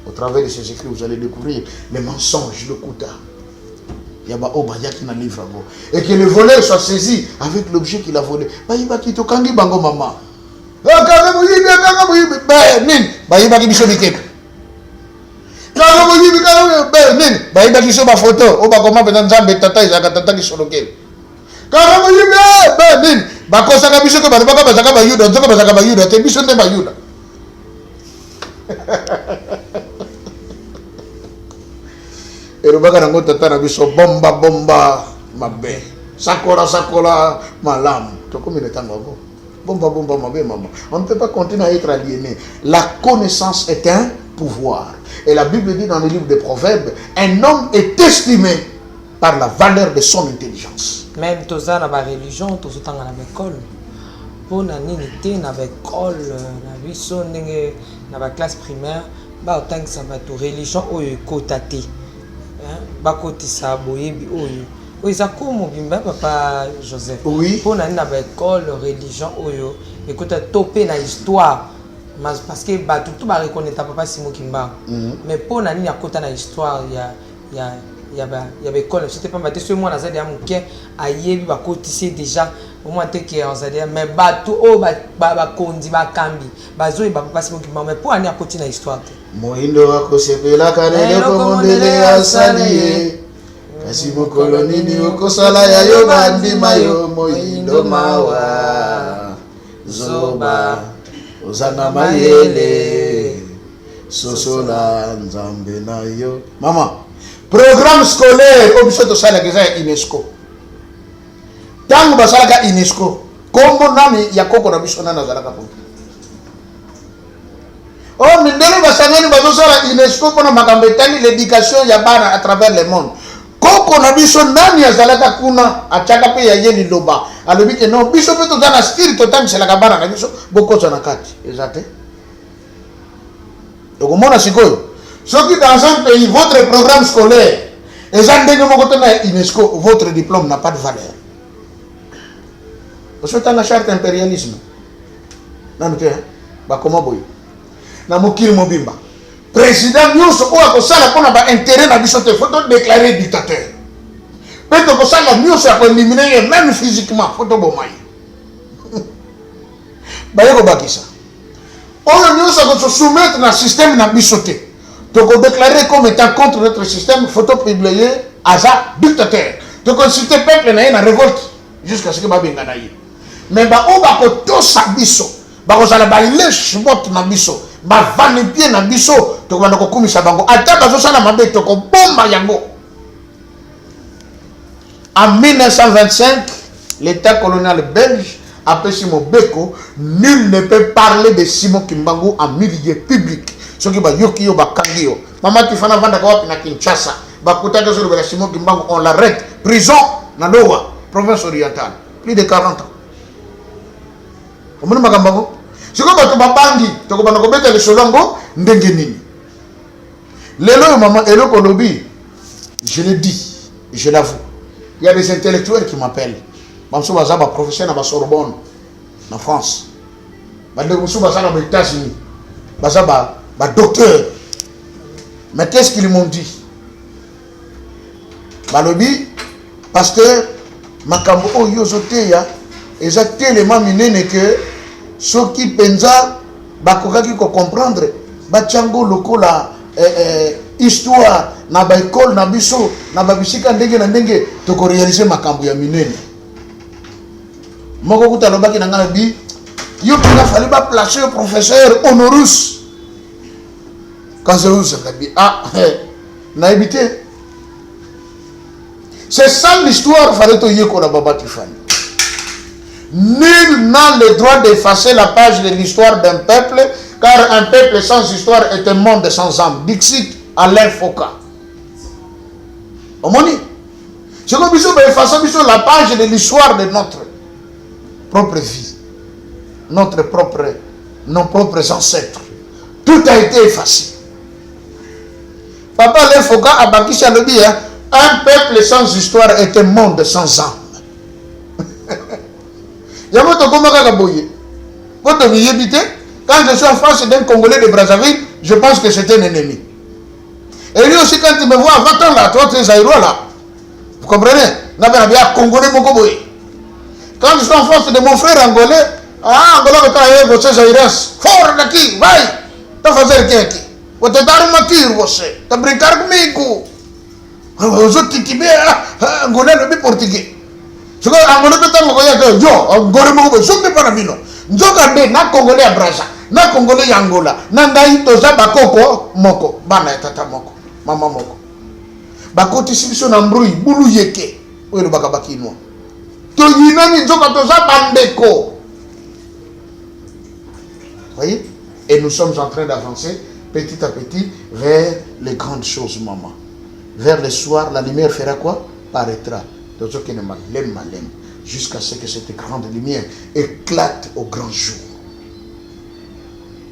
Au travers de ces écrits vous allez découvrir les mensonges, le kuta. Yaba oba yaki na livre go. Et que le voleur soit saisi avec l'objet qu'il a volé. Ba yiba ki to kangi bango mama. Kanga mo yibi ba nin ba yiba ki biso bikeka. Kanga mo yibi kanga ba nin ba yiba ki so ba photo o ba koma pena Nzambe tata izaka tata ki solokeli. Kanga mo yibi ba nin ba kosa ka biso ko ba ba zaka ba yuda zaka ba zaka ba yuda te biso nde ba yuda. Erubaka nango tata na biso bomba mabe sakola malam to comme le tango bomba mabe maman. On ne peut pas continuer à être aliéné. La connaissance est un pouvoir et la Bible dit dans le livre des Proverbes, un homme est estimé par la valeur de son intelligence. Même toza na ba religion tozo tanga na école pour na nini te na ba école na biso ndenge na ba classe primaire ba otangisa bato religion oyo ekota te bakotisa boyebi oyo oza ko mobimba papa Joseph. Oui. Pour na ba école religion oyo ekota topé na histoire parce que bato tout ba reconnaître papa Simon Kimba. Mais pour na nini akota na histoire ya ba école c'était pas bato ce moi na zadi amuke ayebi bakotisi déjà au moins te que on zadi mais bato o ba kondi ba kambi bazoi ba papa Simon Kimba mais pour ani akoti na histoire te. Moindo wako sepela kanele ko mondele asaliye. Kasi mokolo nini okosala ya yo bandima yo moindo mawa. Zoba ozanga mayele. Sosola Nzambe na yo. Maman, programme scolaire obiso to sala ke za UNESCO. Tango basala ka UNESCO. Kombo nani ya koko na biso na nazalaka po. Oh, mindelo basangani bazosala UNESCO pona makambo etali l'éducation ya bana à travers le monde. Koko na biso nani azalaka kuna achaka pe ya yeli loba. Alobi ke non biso pe to dana style to tangisela ka bana na biso bokoza na kati. Exacte. Donc mona sikoyo. Soki dans un pays votre programme scolaire ezandenge moko to na UNESCO votre diplôme n'a pas de valeur. Parce que la charte impérialisme. Nanu te ba koma boy. Na mokili mobimba président nyonso oyo akosala mpona baintérêt na biso te faut déclarer dictateur mpe tokosala nyonso ya koélimine ye même physiquement faut toboma ye baye kobakisa oyo nyonso akosoumettre na système na biso te tokodéclarer comme étant contre notre système faut topublier aza dictateur tokoncite peuple na ye na révolte jusqu'à ce que babengana ye mais baoyo bakotosa biso bakozala balèche bote na biso bavani bien na biso tokobanda kokumisa bango ata bazosala mabe tokobomba yango. En 1925, l'État colonial belge appelé Simon Beko, nul ne peut parler de Simon Kimbangu en milieu public. Ce qui va yoki ba kangio. Maman qui fana vanda kwa na Kinshasa. Ba kutaka sur la Simon Kimbangu, on l'arrête. Prison na Doha, province orientale. Plus de 40 ans. Omoni makambango. Siko ba to babangi, to ko bana ko beta le solongo ndenge nini. Lelo maman eloko lobi. Je le dis, je l'avoue. Il y a des intellectuels qui m'appellent. Bamsou Bazaba, professeur à la Sorbonne, en France. Bamsou Bazaba, aux États-Unis. Bazaba, docteur. Mais qu'est-ce qu'ils m'ont dit? Balobi, pasteur, Makambo, oh, yozoteya, exactement minene que ceux qui pensa, bakokaki ko comprendre, bachango lokola, histoire, na ba école na biso na ba bisika ndenge na ndenge to ko réaliser makambo ya minene moko kuta lobaki na ngana bi yo pina fali ba placer professeur honoris quand je vous bi na éviter c'est ça l'histoire fallait to yeko na baba Tifani. Nul n'a le droit d'effacer la page de l'histoire d'un peuple car un peuple sans histoire est un monde sans âme. Dixit Alain Foucault. Omoni, c'est comme si on effaçait la page de l'histoire de notre propre vie, nos propres ancêtres. Tout a été effacé. Papa Alain Foucault a banqué sur le dit, un peuple sans histoire est un monde sans âme. Quand je suis en face d'un Congolais de Brazzaville, je pense que c'est un ennemi. Et lui aussi, quand il me voit, va-t'en là, toi, tu es Zaïrois là. Vous comprenez? Congolais, quand je suis en face de mon frère angolais, Angola, tu es Zaïrois. Fort daqui, vai! Tu vas faire quoi? Tu vas dar uma tiro, você. Tu vas brincar comigo. Os outros que Angolais, le portugais. Je crois que Angolais, tu es yo, Angolais, je ne sais pas mino. Nzokande na Congolais à Brazza, na Congolais ya Angola, na ndai toza bakoko moko, bana ya tata moko, mama moko. Bakoti sibiso na mbrouille, bulu yeke, oyo baka bakino. To yinani nzoka toza bandeko. Voyez? Et nous sommes en train d'avancer petit à petit vers les grandes choses, maman. Vers le soir, la lumière fera quoi? Paraîtra. Jusqu'à ce que cette grande lumière éclate au grand jour.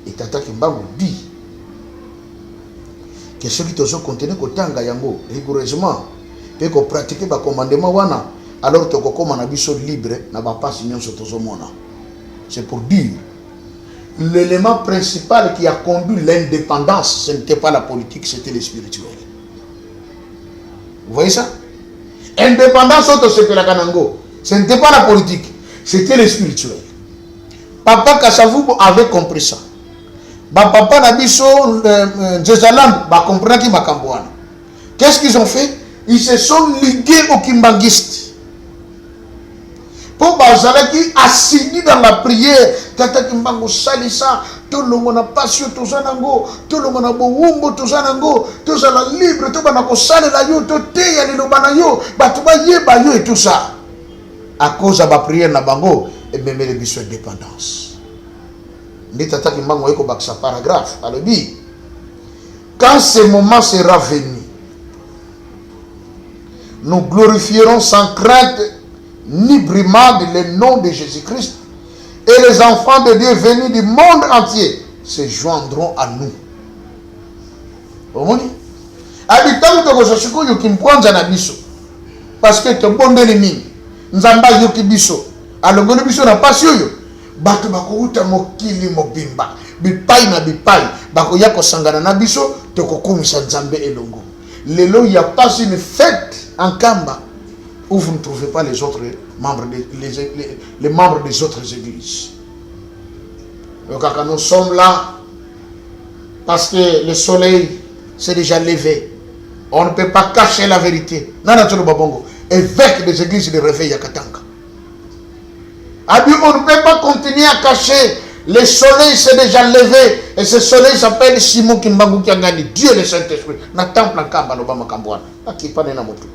Et Tata Kimbangu dit que ceux qui sont contenus au Tanga Yango, rigoureusement, et qu'on pratique le commandement wana, alors que comme on a biso libre, n'a pas signé sur tout le monde. C'est pour dire l'élément principal qui a conduit l'indépendance, ce n'était pas la politique, c'était le spirituel. Vous voyez ça? Indépendance auto c'est la Kanango. Ce n'était pas la politique, c'était le spirituel. Papa Kassavou avait compris ça. Papa Nabiso, Jézalam, comprenait qui m'a camboine. Qu'est-ce qu'ils ont fait? Ils se sont ligués aux kimbanguistes. Pour Bazalaki, assidus dans la prière, Tata Kimbangu Salissa, tout le monde a passion, tout ça nango, tout le monde a boumbo, tout ça nango, tout ça la libre, tout le monde a salé la yo, tout te ya le banayo, batuba ye bayo et tout ça. À cause de la prière na bango, et même les biso indépendance. Ndi Tata Kimbangu eko bak sa paragraphe, alors dit, quand ce moment sera venu, nous glorifierons sans crainte ni brimade le nom de Jésus-Christ, et les enfants de Dieu venus du monde entier se joindront à nous. Omoni? Habitant de Gososiko yukimpuanza na biso. Parce que te bonde ni mingi. Nzamba yuki biso. Alongoni biso na pasi yoyo. Bato bako uta mokili mobimba. Bipai na bipai. Bako yako sangana na biso. Te kokumisa nzambe elongo. Lelo y a pas une fête en Kamba où vous ne trouvez pas les autres membres, les membres des autres églises. Donc quand nous sommes là, parce que le soleil s'est déjà levé, on ne peut pas cacher la vérité. Évêque des églises de réveil à Katanga. On ne peut pas continuer à cacher Le soleil s'est déjà levé. Et ce soleil s'appelle Simon Kimbangu Kiangani. Dieu le Saint-Esprit. Na temple en Kamba, l'Obama Kambouana. Qui pas na moto.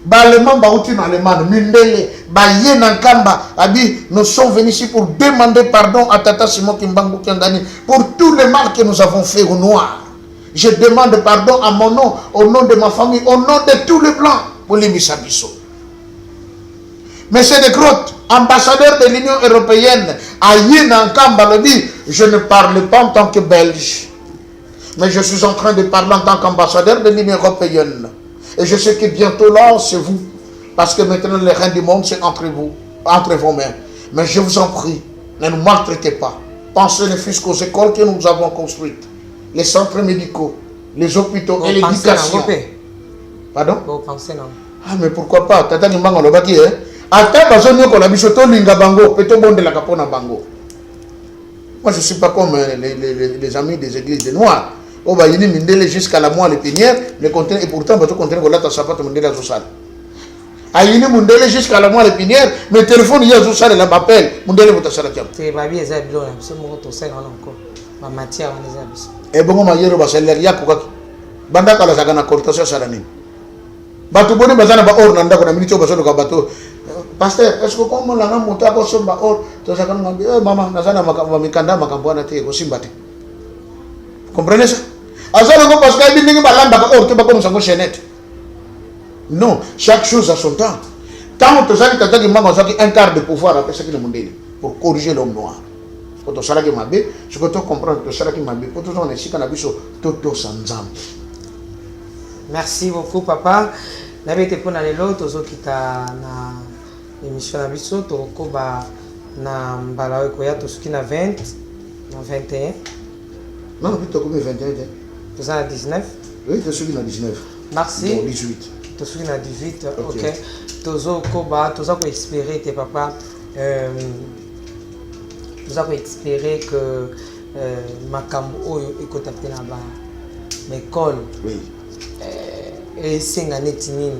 Balemand Baouti dans les mains. Mindele. Baye Nankamba. A dit, nous sommes venus ici pour demander pardon à Tata Simon Kimbangu Kiangani pour tous les mal que nous avons fait au noir. Je demande pardon à mon nom, au nom de ma famille, au nom de tous les blancs. Pour les Missabiso. Monsieur de Groot, ambassadeur de l'Union européenne, à Yenankamba, le dit, je ne parle pas en tant que Belge, mais je suis en train de parler en tant qu'ambassadeur de l'Union européenne. Et je sais que bientôt là, c'est vous. Parce que maintenant, le règne du monde, c'est entre vous, entre vos mains. Mais je vous en prie, ne nous maltraitez pas. Pensez ne fût-ce qu'aux écoles que nous avons construites, les centres médicaux, les hôpitaux et l'éducation. Pardon? Vous pensez non? Ah, mais pourquoi pas? Tata Nimbango le baki, hein? Attends, moi je ne suis pas comme les amis des églises de Noirs. On va y aller jusqu'à la moelle épinière, et pourtant, on va continuer à sapat Mundele Azosal. Aïni Mundele jusqu'à la moelle épinière, mais téléphone, il y a Azosal, elle m'appelle. Mundele Botasalakiam. C'est ma vie, c'est mon tossel encore. Ma matière, on les a. Et bon, ma yero, bah, c'est l'air Yakouaki. Banda Kalazagana Cortosa Salani. Bateau bonne bazana ba or nanda kona minito baso ka bateau. Pasteur, est-ce que comme on a monté à bosso ba or, to ça kan ngambi maman nazana mikanda makambwana te ko simbate. Comprenez ça? Azana ko parce que bindingi balamba ka or te ba ko musango chenette. Non, chaque chose a son temps. Tant que ça tata ki mama ça qui un quart de pouvoir après ce qui le monde pour corriger l'homme noir. Pour to sala ki mabe, ce que tu comprends to sala ki mabe, pour tout on est si kana biso toto sanzam. Merci beaucoup, papa. N'avez été pour les lots, tous qui ta na émission na biso, to koba na mbala koya tous qui na 20, na 21. Non, plutôt comme 21. Tous à 19. Oui, tous qui na 19. Merci. Bon, 18. Tous qui na 18. OK. Tous koba, tous ko espérer tes papa tous ko espérer que makambo oyo ekotapé na ba l'école. Oui. Et c'est un étinine.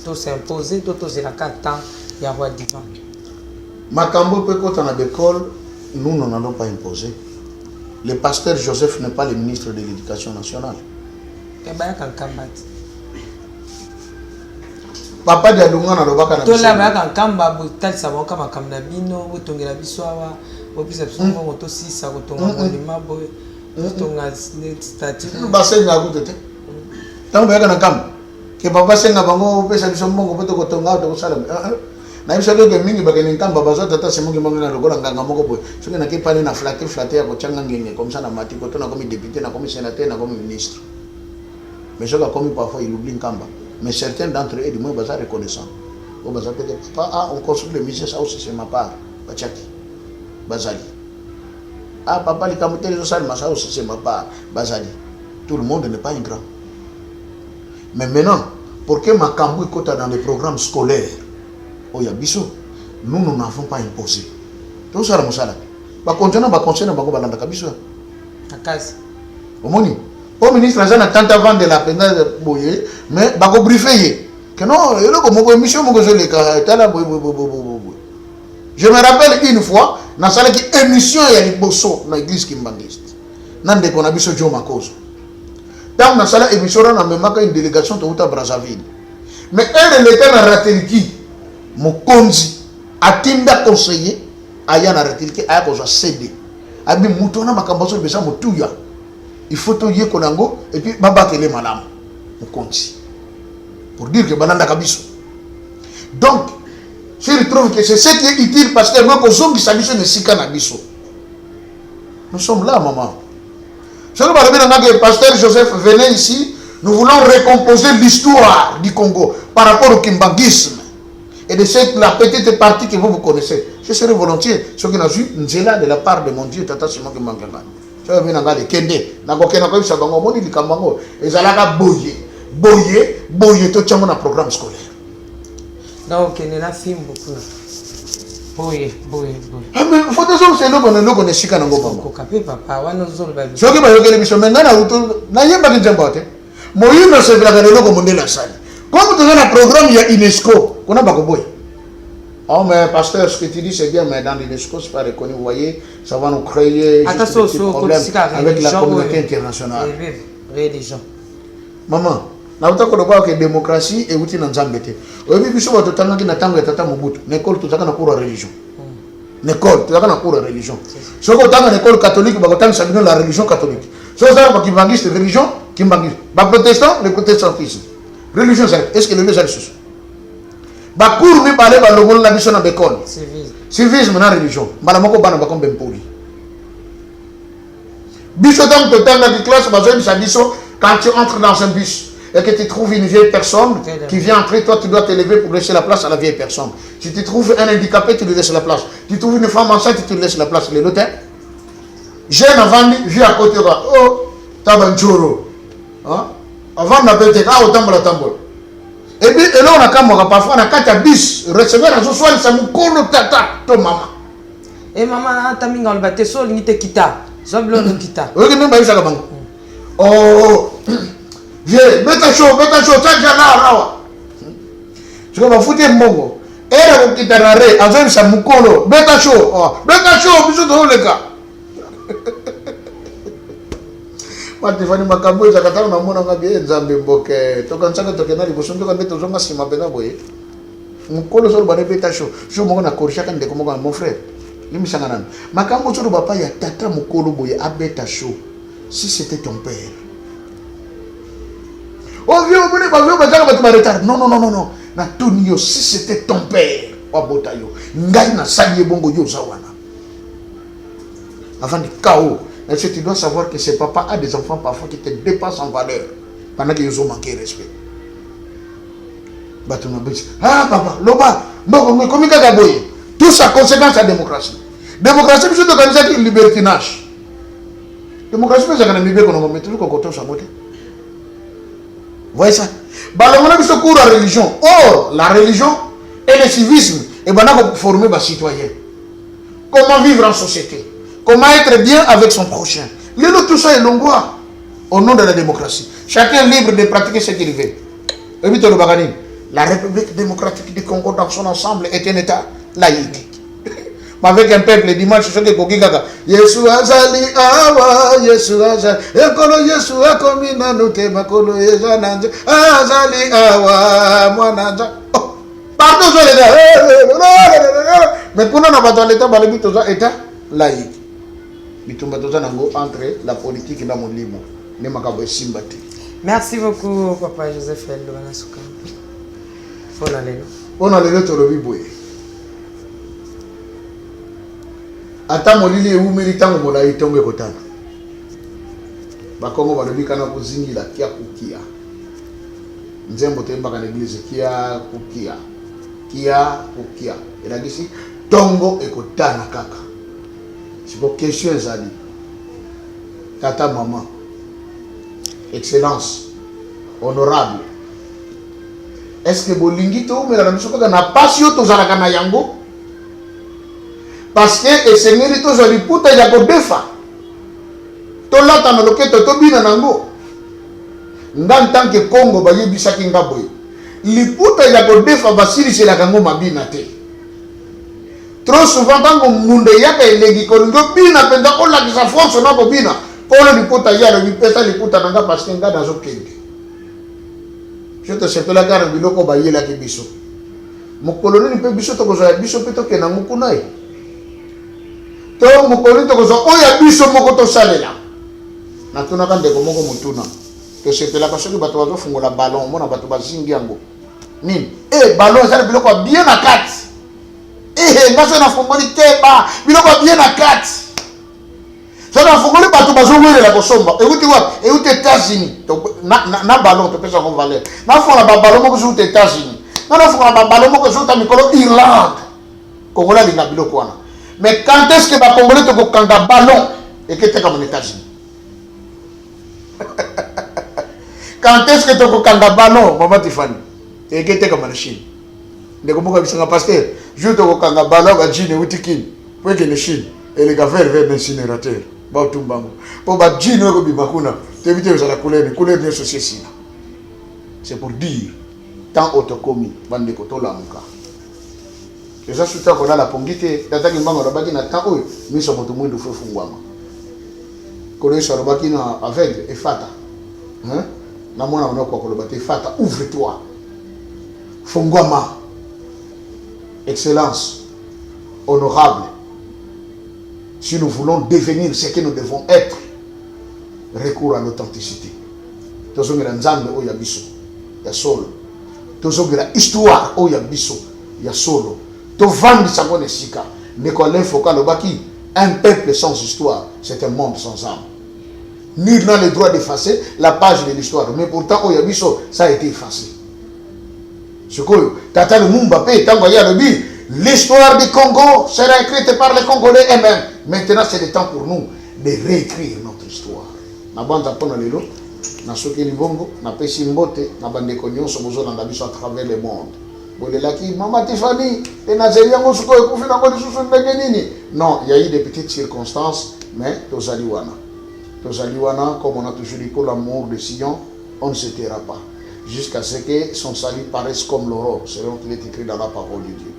Tout s'imposer, tout c'est la carte il y a roi divin. Makambo peut quand on a l'école, nous n'en allons pas imposer. Le pasteur Joseph n'est pas le ministre de l'Éducation nationale. Et bien quand combat. Papa de Alunga na lobaka na. Tout là quand kamba botal ça va comme kamna bino, botongela biswawa, bopisa songo moto 6 ça botonga lima boy. Botonga statut. Bassin na gutete. Tant que na kam que papa senga bango pesa biso mbongo poto kotonga to sala na biso ke mingi bakeni nkamba bazo tata semongi mbongo na lokola nganga moko boy soki na kipani na flatter ya kochanga ngenge comme ça na mati koto na comme député na comme sénateur na comme ministre mais soka comme parfois il oublie nkamba mais certains d'entre eux du moins baza reconnaissant au baza peut pas on construit le musée ça aussi c'est ma part bachaki bazali papa li kamuté les salles ça aussi c'est ma part bazali tout le monde n'est pas ingrat. Mais maintenant, pour que Makambo est dans les programmes scolaires, nous n'avons pas imposé. Tout ça, c'est ça. Bah, continuons, balanda kabiso. Akaz. Omoni. Au ministre, ça n'a tant avant de la peine de boyer, mais bah, go briefer. Que non, il y a comme émission, je me rappelle une fois, dans la émission, il y a une bosso dans l'église kimbangiste. Nande qu'on a vu ce jour ma cause. Dans la salle émission, on a même une délégation de Brazzaville. Mais elle était dans Ratelki. Mon konzi a tinda conseiller aya na Ratelki aya ko cédé. Abi mutona makambaso besa mutuya. Il faut to ye konango et puis babatele malam. Mon konzi. Pour dire que bananda kabiso. Donc, je trouve que c'est ce qui est utile parce que moi ko zongi sabiso ne sika na biso. Nous sommes là, maman. Le pasteur Joseph venait ici, nous voulons recomposer l'histoire du Congo par rapport au kimbangisme et de cette la petite partie que vous connaissez. Je serais volontiers, ce qui n'a vu Nzela de la part de mon Dieu, Tata Simon Kimbangan. Je vais venir le Kende, Nagoke Nakoy Sabango, Moni di Kambango, et Zalaka Boye, tout le programme scolaire. Donc, il y a un film beaucoup. Boye. Ah mais faut que c'est nous qu'on est chika nango papa. Kokapé papa, wa no zolo ba. Soki ba yokele biso mengana uto na yemba kinjambote. Moyino se blaka lelo ko mondela sali. Comme tu as un programme ya UNESCO, qu'on a pas boye. Oh, mais pasteur, ce que tu dis, c'est bien, mais dans l'UNESCO, c'est pas reconnu. Vous voyez, ça va nous créer juste des petits problèmes avec la communauté internationale. Religion. Maman, na utako loba que démocratie et outil dans Zambété. Oyebi biso ba totanga ki na tango ya tata Mobutu. L'école totaka na cours religion. L'école totaka na cours religion. Soko tanga l'école catholique ba totanga sabino la religion catholique. Soko ça ba kivangiste religion, kimbangiste. Ba protestant, le protestantisme. Religion ça, est-ce que le les sous? Ba cours mi balé ba longol na biso na l'école. Civisme na religion. Bana moko bana ba kombe mpoli. Biso tam totanga di classe ba zo biso quand tu entres dans un bus et que tu trouves une vieille personne qui vient entrer, toi tu dois te lever pour laisser la place à la vieille personne. Si tu trouves un handicapé, tu lui laisses la place. Tu trouves une femme enceinte, tu lui laisses la place. Les lotins. Jeune avant, vit à côté. Oh, tabanchoro. Avant de péter, autant de la tambour. Et puis, là, on a quand même parfois, on a 4 bis. Recevoir à ce soir, ça me colle tata, ton maman. Et maman, t'as mis dans le bateau, sol, ni te quitta. Zoblo ni quitta. Oui, non, mais ça va. Oh, viens, beta chaud, ça déjà là. Tu vas foutre un mongo. Et là, vous quittez la raie, en zone, ça me colle. Beta chaud, bisous de le cas. Matifani makambo ezakatana na mona ngabie nzambe mboke tokansaka tokena liboso ndoka nde tozonga sima pena boye mukolo solo bane beta show show moko na korishaka ndeko moko mon frère limisanga nana makambo solo papa ya tata mukolo boye abeta show si c'était ton père oh vieux bone ba vieux bazaka batu ba retard non na tonio si c'était ton père wabota yo ngai na sali bongo yo zawana avant de chaos. Est-ce que tu dois savoir que ce papa a des enfants parfois qui te dépassent en valeur pendant qu'ils ont manqué de respect. Ah papa, loba, comment tout ça conséquence à la démocratie. Démocratie, c'est d'organiser une libertinage. Démocratie, c'est qu'on a mis bien qu'on a mis tout le côté sur la moitié. Vous voyez ça? On a mis ce cours à la religion. Or, la religion et le civisme, et on a formé les citoyens. Comment vivre en société? Comment être bien avec son prochain? Tout ça est longois au nom de la démocratie. Chacun est libre de pratiquer ce qu'il veut. La République démocratique du Congo dans son ensemble est un État laïque. Avec un peuple dimanche, c'est ce que Kogigaga. Yesu azali awa, Yesu azali. Ekolo Yesu akomina note makolo ezananja. Azali awa, mwananja. Pardon, je l'ai dit. Mais pour nous, on a l'État, on a l'État laïque. Entre la politique et la monde. Merci beaucoup, Papa Joseph Eldoanasuka. On a le tolobi boye. Ata molili e umilitango molai tombe kotana. Bakongo balobi kana kuzingi la kia kukia. Nzembo temba kana église kia kukia. Kia kukia. Et là ici tongo ekotana kaka. C'est pour question Zali. Tata maman. Excellence. Honorable. Est-ce que bolingi to mais la mission na passion to zalaka na yango? Parce que esengeli to zali puta ya ko defa. To lata na loketo to bina nango. Ndan tant que Congo ba yebisaki ngaboy. Liputa ya ko defa basili c'est la kango mabina te. Trop souvent, quand on monde y a des légis, quand on bina, pendant qu'on a des affaires, on a pas bina. Pour le pota y a le peta le pota nanga parce qu'il y a dans un pays. Je te sais que la gare biloko ba yela ke biso. Mon colonel peut biso to kozo biso peto ke na mukunai. To mon colonel to kozo oya biso moko to salela. Na tuna kan de ko moko mutuna. To c'est la parce que bato ba fungola ballon, mona bato ba zingi yango. Nini? Ballon ça biloko bien à 4. Parce que fongoli teba biloko bien à 4. Ça na fongoli bato bazongwele la kosomba. Écoutez quoi? Écoutez États-Unis. Na ballon to pesa ko valeur. Na fonga ba ballon moko aux États-Unis. Na fonga ba ballon moko sur ta mikolo Irlande. Kongola linga biloko wana. Mais quand est-ce que ba Congolais to ko kanga ballon et que t'es comme aux États-Unis? Quand est-ce que to ko kanga ballon maman Tiffany et que t'es comme en Chine? Ndeko moko bisanga pasteur je te kokanga ballon ba jine utikini pour que les Chine et les gars vers l'incinérateur ba tumbango pour ba jine ko bibakuna t'éviter ça la couleur de société. C'est pour dire tant autocomi bande ko to lamuka que ça soutient qu'on a la pongité tata kimbango la baki na temps oyo miso moto mwindo fo fungwama kono so la baki na aveugle et fata hein na mwana on ko ko bati fata ouvre-toi fungwama excellence honorable si nous voulons devenir ce que nous devons être recours à l'authenticité tozongela nzambe oyo ya biso ya solo tozongela histoire oyo ya biso ya solo tovandisa ngo nesika ndeko l'infoka lobaki un peuple sans histoire c'est un monde sans âme. Nul n'a le droit d'effacer la page de l'histoire mais pourtant oyo ya biso ça a été effacé sikoyo tata Lumumba pe tango ya lobi l'histoire du Congo sera écrite par les Congolais eux-mêmes. Maintenant c'est le temps pour nous de réécrire notre histoire na banda pona lelo na soki libongo na pesi mbote na bandeko nyonso bozolanda biso à travers le monde bolelaki mama Tiffany et Nazeria ngo suko ekufi na ngoli susu ndenge nini. Non, il y a eu des petites circonstances mais tozali wana comme on a toujours dit pour l'amour de Sion on ne se taira pas jusqu'à ce que son salut paraisse comme l'aurore selon qu'il est écrit dans la parole de Dieu.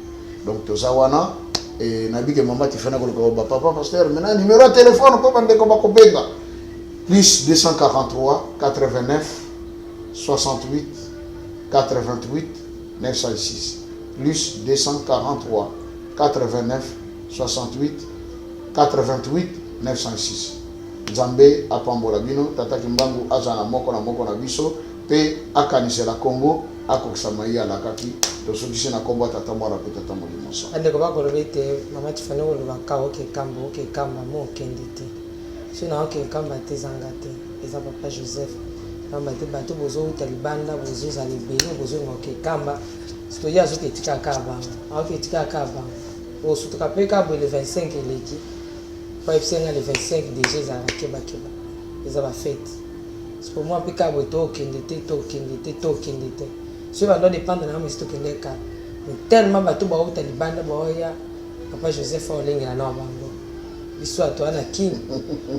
Donc tozawana et nabi que mama Tiffany ko papa pasteur maintenant numéro de téléphone ko bandeko bakobenga plus 243 89 68 88 906 plus 243 89 68 88 906 Nzambe apambola bino tata kimbangu azana moko na biso pe akanisela Congo akokisama ya lakaki tosokisi na kombo tata mwana pe tata molimo sa ande ko bakolobete mama Tiffany ko lobaka oke kamba mo kendite sina oke kamba te zangate eza papa Joseph kamba te bato bozo utalibanda bozo za libelo bozo ngoke kamba sto ya zote tika kaba oke tika kaba o sutuka pe kabo le 25 eleki pa ipsenga le 25 déjà za keba eza ba fête c'est pour moi pe kabo to kendite ça va dépendre de la musique que les cas mais tellement bato ba utalibanda boya papa Joseph olinga na bango l'histoire toi na king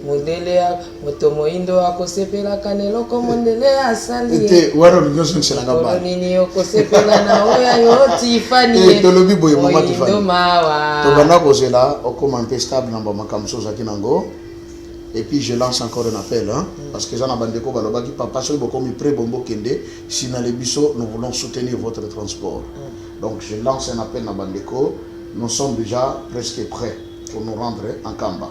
modele ya moto moindo akosepela kanelo ko modele asali ete waro nyonso nsela ngaba nini okosepela na oya yo Tiffany to lobi boye mama Tiffany to mawa to bana kozela okoma un peu stable namba makamso zaki nango. Et puis je lance encore un appel hein, parce que j'en ai bandeko balobaki papa so boko mi pré bombo kende si na le biso nous voulons soutenir votre transport. Donc je lance un appel na bandeko, nous sommes déjà presque prêts pour nous rendre en Kamba.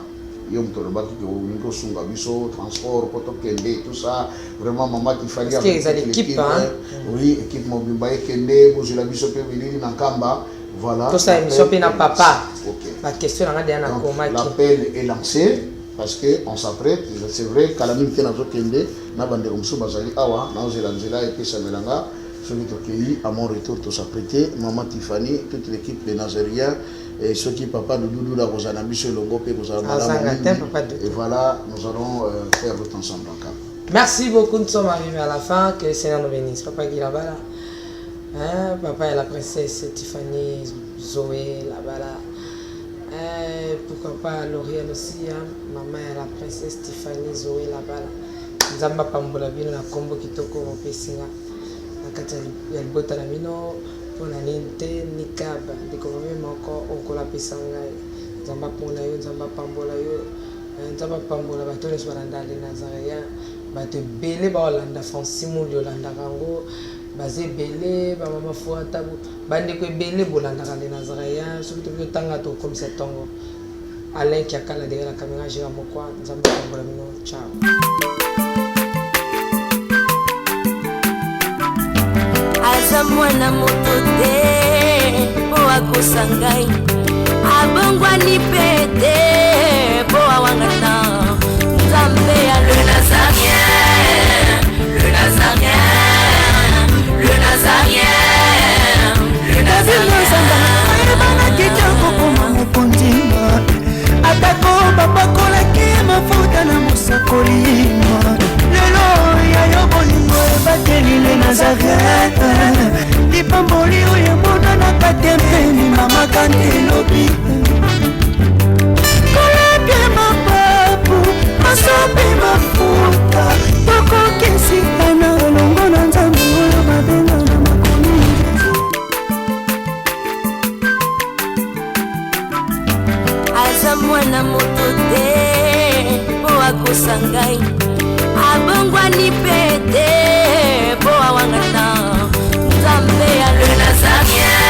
Yom to lobaki ko ningo sunga biso transport poto kende tout ça vraiment maman qui fallait avec l'équipe hein. Oui, équipe mobimba kende bozela biso pe bilili na Kamba. Voilà. Tout ça émission pe na papa. OK. La question na ngade na komaki. L'appel est lancé. Parce qu'on s'apprête, c'est vrai qu'à la minute où nous avons bazali awa, et puis Samelanga, celui qui à mon retour, tout s'apprêter, maman Tiffany, toute l'équipe des Nazériens, et ceux qui papa de Doudou, la Rosanabi, le Longo, et voilà, nous allons faire tout ensemble. Merci beaucoup, nous sommes arrivés à la fin, que le Seigneur nous bénisse. Papa Guilabala, hein, papa et la princesse Tiffany, Zoé, là-bas. Pourquoi pas Lauriane aussi, hein? Maman et la princesse Tiffany Zoé là-bas. Nzamba pambola bino na kombo kitoko mopesinga. Nakati ya libota na mino pona ninte nikaba ndiko meme moko okola pesanga. Nzamba pona yo nzamba pambola yo. Nzamba pambola bato les barandale Nazaria. Bato belé ba Olanda Francimo Yolanda Rango. Bazé belé ba mama fuata bande ko belé bolanda ka Nazaria surtout que tanga to comme cet tongo Alain qui a kala derrière la caméra jira mokwa nzamba pambola mino ciao aza mwana moto te po akosangai abongwani pete po awangana nzambe ya le Nazarien le Nazarien le Nazarien le Nazarien bana kitoko koma mokondima atako bapakolaki mafuta na mosakolima lelo yayo bolingo ebateli le Nazareth lipamboli oyo emonanaka te mpeni mama kandi lobi kolapie mapapu masopi mafuta tokokisika na elongo na nzambe oyo babenga na makomi aza mwana moto te po akosa ngai abongwani pe te po awangata nzambe ya le nazarien